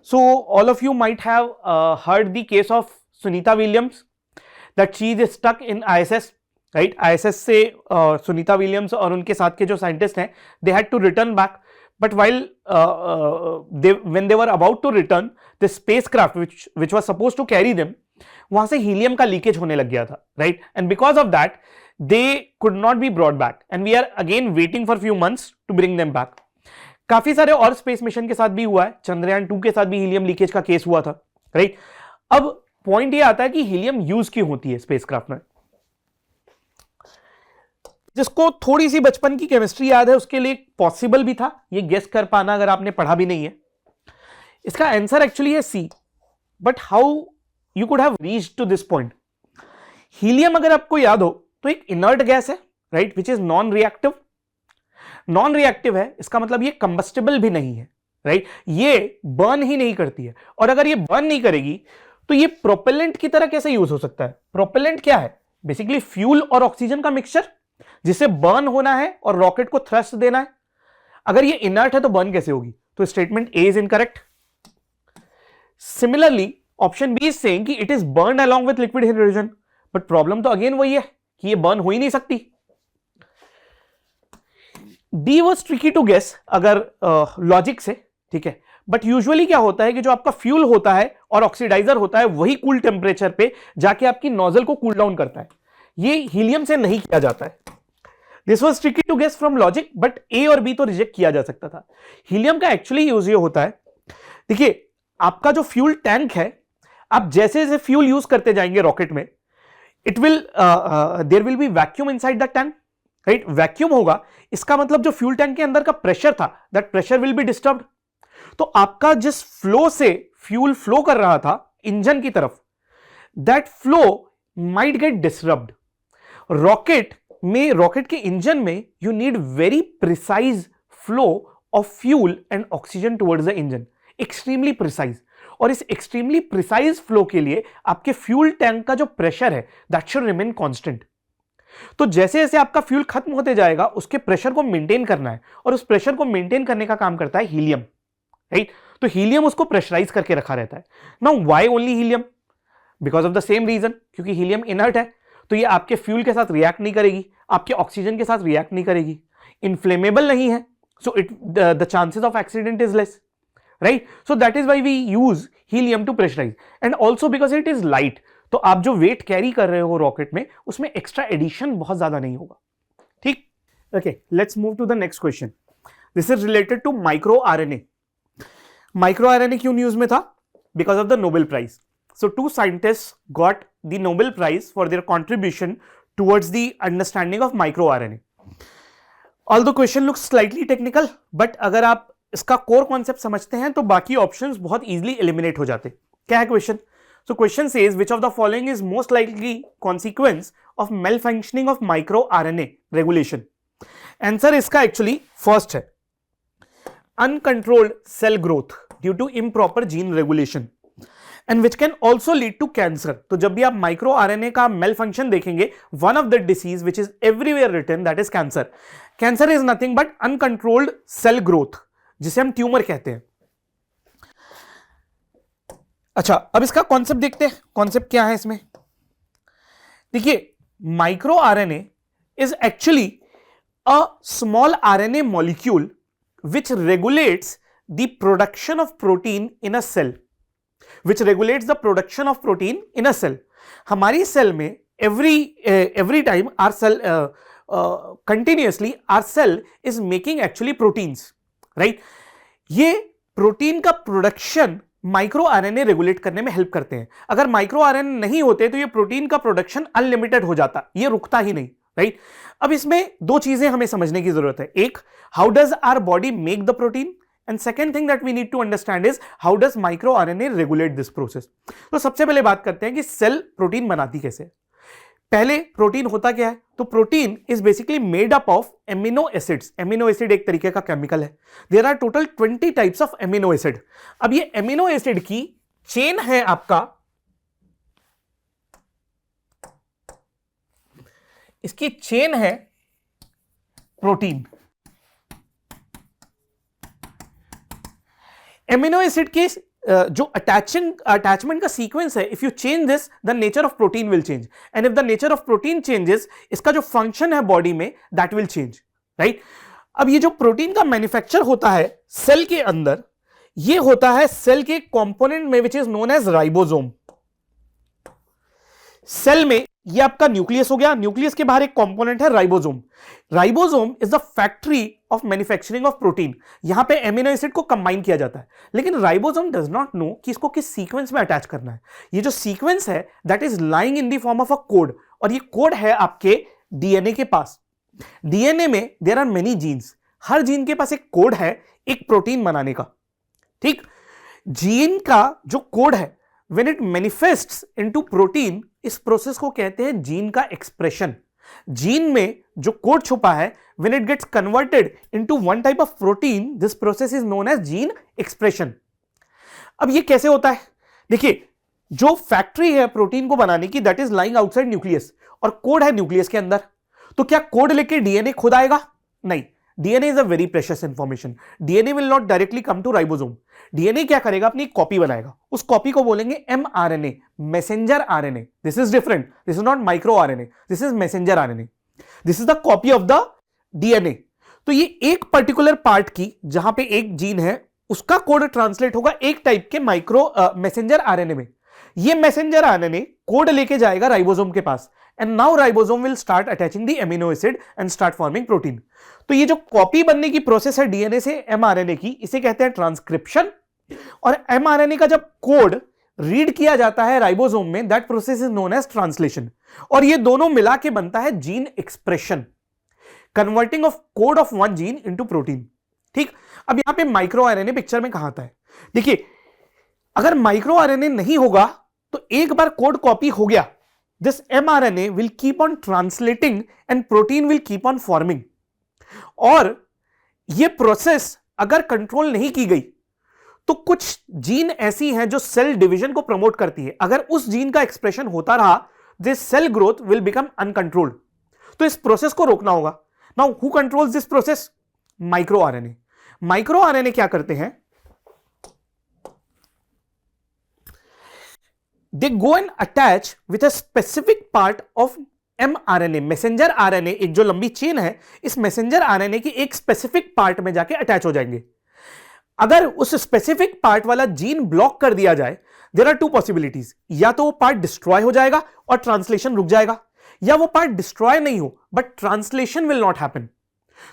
So all of you might have heard the case of Sunita Williams that she is stuck in ISS, right. ISS से Sunita Williams और उनके साथ के जो साइंटिस्ट हैं, they had to return back, but while when they were about to return, the spacecraft which was supposed to carry them, वहां से helium का लीकेज होने लग गया था, right? And because of that, they could not be brought back, and we are again waiting for few months to bring them back. काफी सारे और स्पेस मिशन के साथ भी हुआ है, चंद्रयान 2 के साथ भी हीलियम लीकेज का केस हुआ था, राइट। अब पॉइंट ये आता है कि हीलियम यूज क्यों होती है स्पेसक्राफ्ट में। जिसको थोड़ी सी बचपन की केमिस्ट्री याद है उसके लिए पॉसिबल भी था ये गेस कर पाना अगर आपने पढ़ा भी नहीं है। इसका आंसर एक्चुअली है C, but how you could have reached to this point. Helium अगर आपको याद हो तो एक इनर्ट गैस है, right, which is non reactive. Non reactive है इसका मतलब ये कंबस्टेबल भी नहीं है, राइट, ये बर्न ही नहीं करती है। और अगर ये बर्न नहीं करेगी तो ये प्रोपेलेंट की तरह कैसे यूज हो सकता है। प्रोपेलेंट क्या है, बेसिकली फ्यूल और ऑक्सीजन का मिक्सचर जिसे बर्न होना है और रॉकेट को थ्रस्ट देना है। अगर ये इनर्ट है तो बर्न कैसे होगी, तो statement A is incorrect. Similarly option B is saying कि it is burn along with liquid hydrogen, but problem तो अगेन वही है कि ये बर्न हो ही नहीं सकती। D was tricky to guess अगर लॉजिक से, ठीक है, बट यूजुअली क्या होता है कि जो आपका फ्यूल होता है और ऑक्सीडाइजर होता है वही कूल टेम्परेचर पे जाके आपकी नोजल को कूल डाउन करता है। ये हीलियम से नहीं किया जाता है। This was tricky to guess from logic, but A और बी तो रिजेक्ट किया जा सकता था। हीलियम का एक्चुअली यूज ये होता है, देखिए आपका जो फ्यूल टैंक है, आप जैसे जैसे फ्यूल यूज करते जाएंगे रॉकेट में, it will there will be vacuum inside the tank, right. Vacuum होगा इसका मतलब जो फ्यूल टैंक के अंदर का प्रेशर था, that pressure will be disturbed. तो आपका जिस फ्लो से फ्यूल फ्लो कर रहा था इंजन की तरफ, that flow might get disturbed. Rocket के इंजन में you need very precise flow of fuel and oxygen towards the engine, extremely precise. और इस एक्सट्रीमली प्रिसाइज फ्लो के लिए आपके फ्यूल टैंक का जो प्रेशर है दैट शुड रिमेन कांस्टेंट। तो जैसे जैसे आपका फ्यूल खत्म होते जाएगा उसके प्रेशर को मेंटेन करना है, और उस प्रेशर को मेंटेन करने का काम करता है हीलियम, राइट। तो हीलियम उसको प्रेशराइज करके रखा रहता है। Now why only helium, because of the same reason, क्योंकि हीलियम इनर्ट है तो ये आपके फ्यूल के साथ रिएक्ट नहीं करेगी, आपके ऑक्सीजन के साथ रिएक्ट नहीं करेगी, इनफ्लेमेबल नहीं है, so it the chances of accident is less, right. So that is why we use helium to pressurise, and also because it is light. तो आप जो वेट कैरी कर रहे हो रॉकेट में उसमें एक्स्ट्रा एडिशन बहुत ज्यादा नहीं होगा, ठीक। Okay, let's move to the next question. This is related to micro RNA. Micro RNA क्यों न्यूज में था? Because of the Nobel prize. So two scientists got the Nobel Prize for their contribution towards the understanding of microRNA. Although question looks slightly technical, but अगर आप इसका core concept समझते हैं तो बाकी options बहुत easily eliminate हो जाते। क्या है question? So question says which of the following is most likely consequence of malfunctioning of microRNA regulation? Answer इसका actually first है uncontrolled cell growth due to improper gene regulation. And which can also lead to cancer. तो जब भी आप micro RNA का malfunction देखेंगे, one of the disease which is everywhere written that is cancer. Cancer is nothing but uncontrolled cell growth, जिसे हम tumour कहते हैं। अच्छा, अब इसका कॉन्सेप्ट देखते हैं, कॉन्सेप्ट क्या है इसमें। देखिए, micro RNA is actually a small RNA molecule which regulates the production of protein in a cell, which regulates the production of protein in a cell. हमारी सेल में every time our cell continuously our cell is making actually proteins, right? ये protein का production micro RNA regulate करने में help करते हैं। अगर micro RNA नहीं होते तो ये प्रोटीन का प्रोडक्शन अनलिमिटेड हो जाता, ये रुकता ही नहीं, राइट। अब इसमें दो चीजें हमें समझने की जरूरत है। एक, how does our body make the protein, and second thing that we need to understand is how does microRNA regulate this process. तो सबसे पहले बात करते हैं कि सेल प्रोटीन बनाती कैसे है। पहले प्रोटीन होता क्या है? तो protein is basically made up of amino acids. Amino acid एक तरीके का केमिकल है। There are total 20 types of amino acid. अब ये एमिनो एसिड की चेन है आपका इसकी चेन है प्रोटीन। एमिनो एसिड के जो अटैचमेंट का सीक्वेंस है, if you change this the nature of protein will change, and if the nature of protein changes, इसका जो फंक्शन है बॉडी में दैट विल चेंज, राइट। अब ये जो प्रोटीन का मैन्युफैक्चर होता है सेल के अंदर, ये होता है सेल के कंपोनेंट में which is known as ribosome. Cell में ये आपका न्यूक्लियस हो गया, न्यूक्लियस के बाहर एक कंपोनेंट है ribosome. Ribosome is the factory of manufacturing of protein. यहां पे एमिनो एसिड को कंबाइन किया जाता है, लेकिन राइबोसोम डज नॉट नो कि इसको किस सीक्वेंस में अटैच करना है। ये जो सीक्वेंस है that is lying in the form of a code, और ये कोड है आपके डीएनए के पास। डीएनए में देयर आर मेनी जीन्स, हर जीन के पास एक कोड है एक प्रोटीन बनाने का, ठीक। जीन का जो कोड है when it manifests into protein, इस प्रोसेस को कहते हैं जीन का एक्सप्रेशन। जीन में जो कोड छुपा है when it gets converted into one type of protein, this process is known as gene expression. अब ये कैसे होता है? देखिए, जो फैक्ट्री है प्रोटीन को बनाने की that is lying outside nucleus, और कोड है न्यूक्लियस के अंदर। तो क्या कोड लेके डीएनए खुद आएगा? नहीं। DNA is a very precious information. DNA will not directly come to ribosome. DNA क्या करेगा? अपनी कॉपी बनाएगा। उस कॉपी को बोलेंगे mRNA, messenger RNA. This is different, this is not micro RNA, this is messenger RNA. This is the copy of the DNA. तो ये एक पर्टिकुलर पार्ट की, जहां पे एक जीन है, उसका कोड ट्रांसलेट होगा एक टाइप के माइक्रो मैसेंजर आरएनए में। ये मैसेंजर आरएनए कोड लेके जाएगा राइबोसोम के पास, and now ribosome will start attaching the amino acid and start forming protein. तो ये जो कॉपी बनने की प्रोसेस है डीएनए से एमआरएनए की, इसे कहते हैं ट्रांसक्रिप्शन। और एमआरएनए का जब कोड रीड किया जाता है राइबोसोम में, that process is known as translation. और ये दोनों मिला के बनता है gene expression, converting of code of one gene into protein, ठीक। अब यहां पे माइक्रो आरएनए पिक्चर में कहां आता है? देखिए, अगर माइक्रो आरएनए नहीं होगा तो एक बार कोड कॉपी हो गया, this mRNA will keep on translating and protein will keep on forming. और ये प्रोसेस अगर कंट्रोल नहीं की गई तो कुछ जीन ऐसी हैं जो सेल डिवीजन को प्रमोट करती है। अगर उस जीन का एक्सप्रेशन होता रहा, this cell growth will become uncontrolled. तो इस प्रोसेस को रोकना होगा। Now who controls this process? Micro RNA. Micro RNA क्या करते हैं? They go and attach with a specific part of mRNA, messenger RNA. एक जो लंबी चेन है, इस मैसेंजर आरएनए की एक स्पेसिफिक पार्ट में जाके अटैच हो जाएंगे। अगर उस स्पेसिफिक पार्ट वाला जीन ब्लॉक कर दिया जाए, देयर आर टू पॉसिबिलिटीज। या तो वो पार्ट डिस्ट्रॉय हो जाएगा और ट्रांसलेशन रुक जाएगा, या वो पार्ट डिस्ट्रॉय नहीं हो but translation will not happen.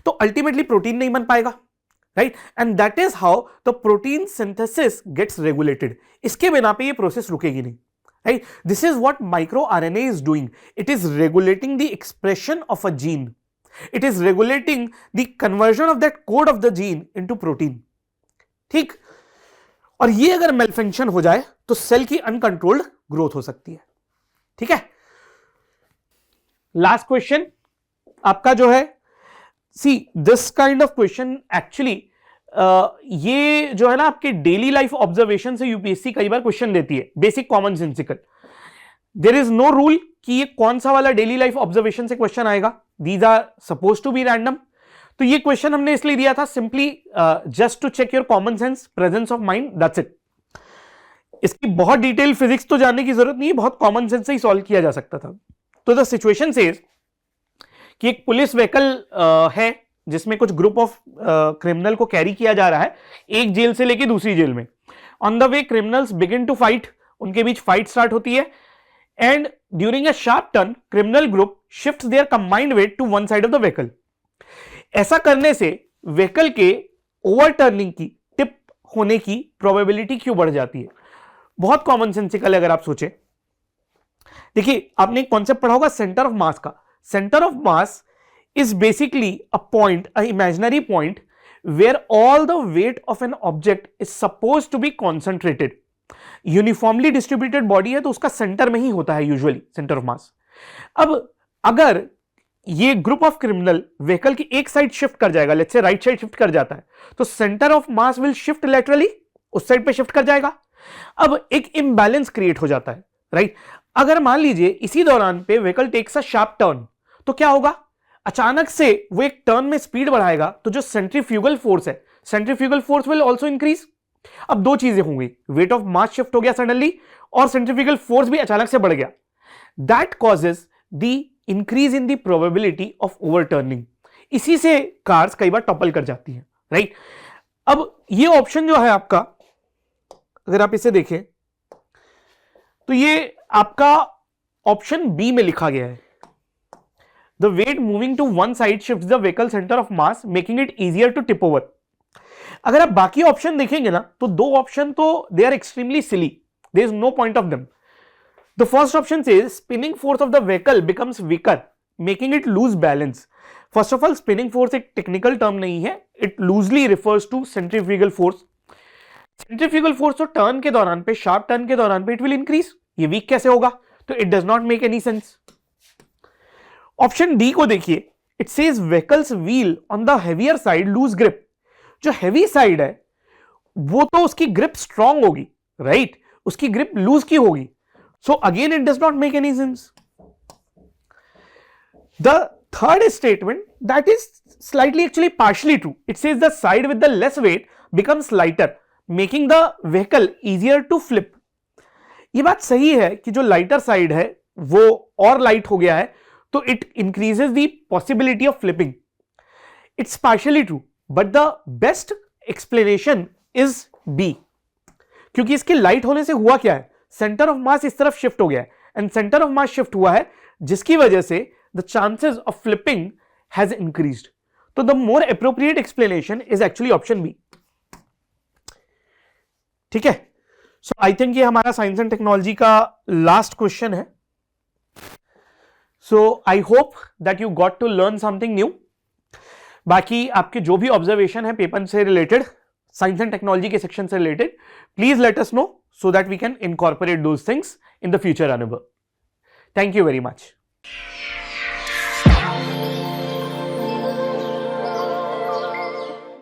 तो अल्टीमेटली प्रोटीन नहीं बन पाएगा, right. And that is how the protein synthesis gets regulated. इसके बिना पे ये प्रोसेस रुकेगी नहीं, right. This is what micro RNA is doing. It is regulating the expression of a gene, it is regulating the conversion of that code of the gene into protein, ठीक। और ये अगर मेलफंक्शन हो जाए तो cell की uncontrolled growth हो सकती है, ठीक है। लास्ट क्वेश्चन आपका जो है, see this kind of question actually ये जो है ना आपके डेली लाइफ ऑब्जर्वेशन से यूपीएससी कई बार क्वेश्चन देती है, basic common sensical. There is no rule कि ये कौन सा वाला डेली लाइफ ऑब्जर्वेशन से क्वेश्चन आएगा। These are suppose to be random. तो ये क्वेश्चन हमने इसलिए दिया था simply just to check your common sense, presence of mind, that's it. इसकी बहुत डिटेल फिजिक्स तो जानने की जरूरत नहीं है, बहुत कॉमन सेंस से ही सॉल्व किया जा सकता था। तो द सिचुएशन सेज कि एक पुलिस व्हीकल है जिसमें कुछ ग्रुप ऑफ क्रिमिनल को कैरी किया जा रहा है एक जेल से लेके दूसरी जेल में। On the way criminals begin to fight, उनके बीच फाइट स्टार्ट होती है, and during a sharp turn criminal group shifts their combined weight to one side of the vehicle. ऐसा करने से व्हीकल के ओवरटर्निंग की, टिप होने की प्रोबेबिलिटी क्यों बढ़ जाती है? बहुत कॉमन सेंसिकल है अगर आप सोचें। देखिए, आपने एक कॉन्सेप्ट पढ़ा होगा सेंटर ऑफ मास का। Centre of mass is basically a point, an imaginary point where all the weight of an object is supposed to be concentrated. Uniformly distributed body है तो उसका सेंटर में ही होता है यूजुअली सेंटर ऑफ मास। अब अगर ये ग्रुप ऑफ क्रिमिनल व्हीकल की एक साइड शिफ्ट कर जाएगा, let's say right side shift कर जाता है, तो centre of mass will shift laterally, उस साइड पे शिफ्ट कर जाएगा। अब एक इम्बैलेंस क्रिएट हो जाता है, राइट। अगर मान लीजिए इसी दौरान पे vehicle takes a sharp turn, तो क्या होगा, अचानक से वो एक टर्न में स्पीड बढ़ाएगा तो जो सेंट्रीफ्यूगल फोर्स है, centrifugal force will also increase. अब दो चीजें होंगी, वेट ऑफ मास शिफ्ट हो गया सडनली और सेंट्रीफ्यूगल फोर्स भी अचानक से बढ़ गया। That causes the increase in the probability of overturning. इसी से कार्स कई बार टॉपल कर जाती हैं, राइट। अब ये ऑप्शन जो है आपका, अगर आप इसे देखें तो ये आपका ऑप्शन बी में लिखा गया है, the weight moving to one side shifts the vehicle centre of mass making it easier to tip over. अगर आप बाकी ऑप्शन देखेंगे ना तो दो ऑप्शन तो they are extremely silly, there is no point of them. The first option says spinning force of the vehicle becomes weaker making it lose balance. First of all spinning force एक technical term नहीं है, it loosely refers to centrifugal force. Centrifugal force तो turn के दौरान पे, sharp turn के दौरान पे इट विल इंक्रीज, ये वीक कैसे होगा, तो it does not make any sense. Option D को देखिए, it says vehicles wheel on the heavier side lose grip. जो हेवी साइड है वो तो उसकी ग्रिप स्ट्रांग होगी, राइट, उसकी ग्रिप लूज की होगी, so again it does not make any sense. The third statement that is slightly actually partially true. It says the side with the less weight becomes lighter, making the vehicle easier to flip. ये बात सही है कि जो lighter side है वो और light हो गया है तो it increases the possibility of flipping. It's partially true but the best explanation is B, क्योंकि इसके लाइट होने से हुआ क्या है, सेंटर ऑफ मास इस तरफ शिफ्ट हो गया है and centre of mass shift हुआ है जिसकी वजह से the chances of flipping has increased. So the more appropriate explanation is actually option B. ठीक है, so I think ये हमारा साइंस एंड टेक्नोलॉजी का लास्ट क्वेश्चन है। So I hope that you got to learn something new. बाकी आपके जो भी ऑब्जर्वेशन है पेपर से रिलेटेड, साइंस एंड टेक्नोलॉजी के सेक्शन से related, please let us know so that we can incorporate those things in the future, Anubhav. Thank you very much.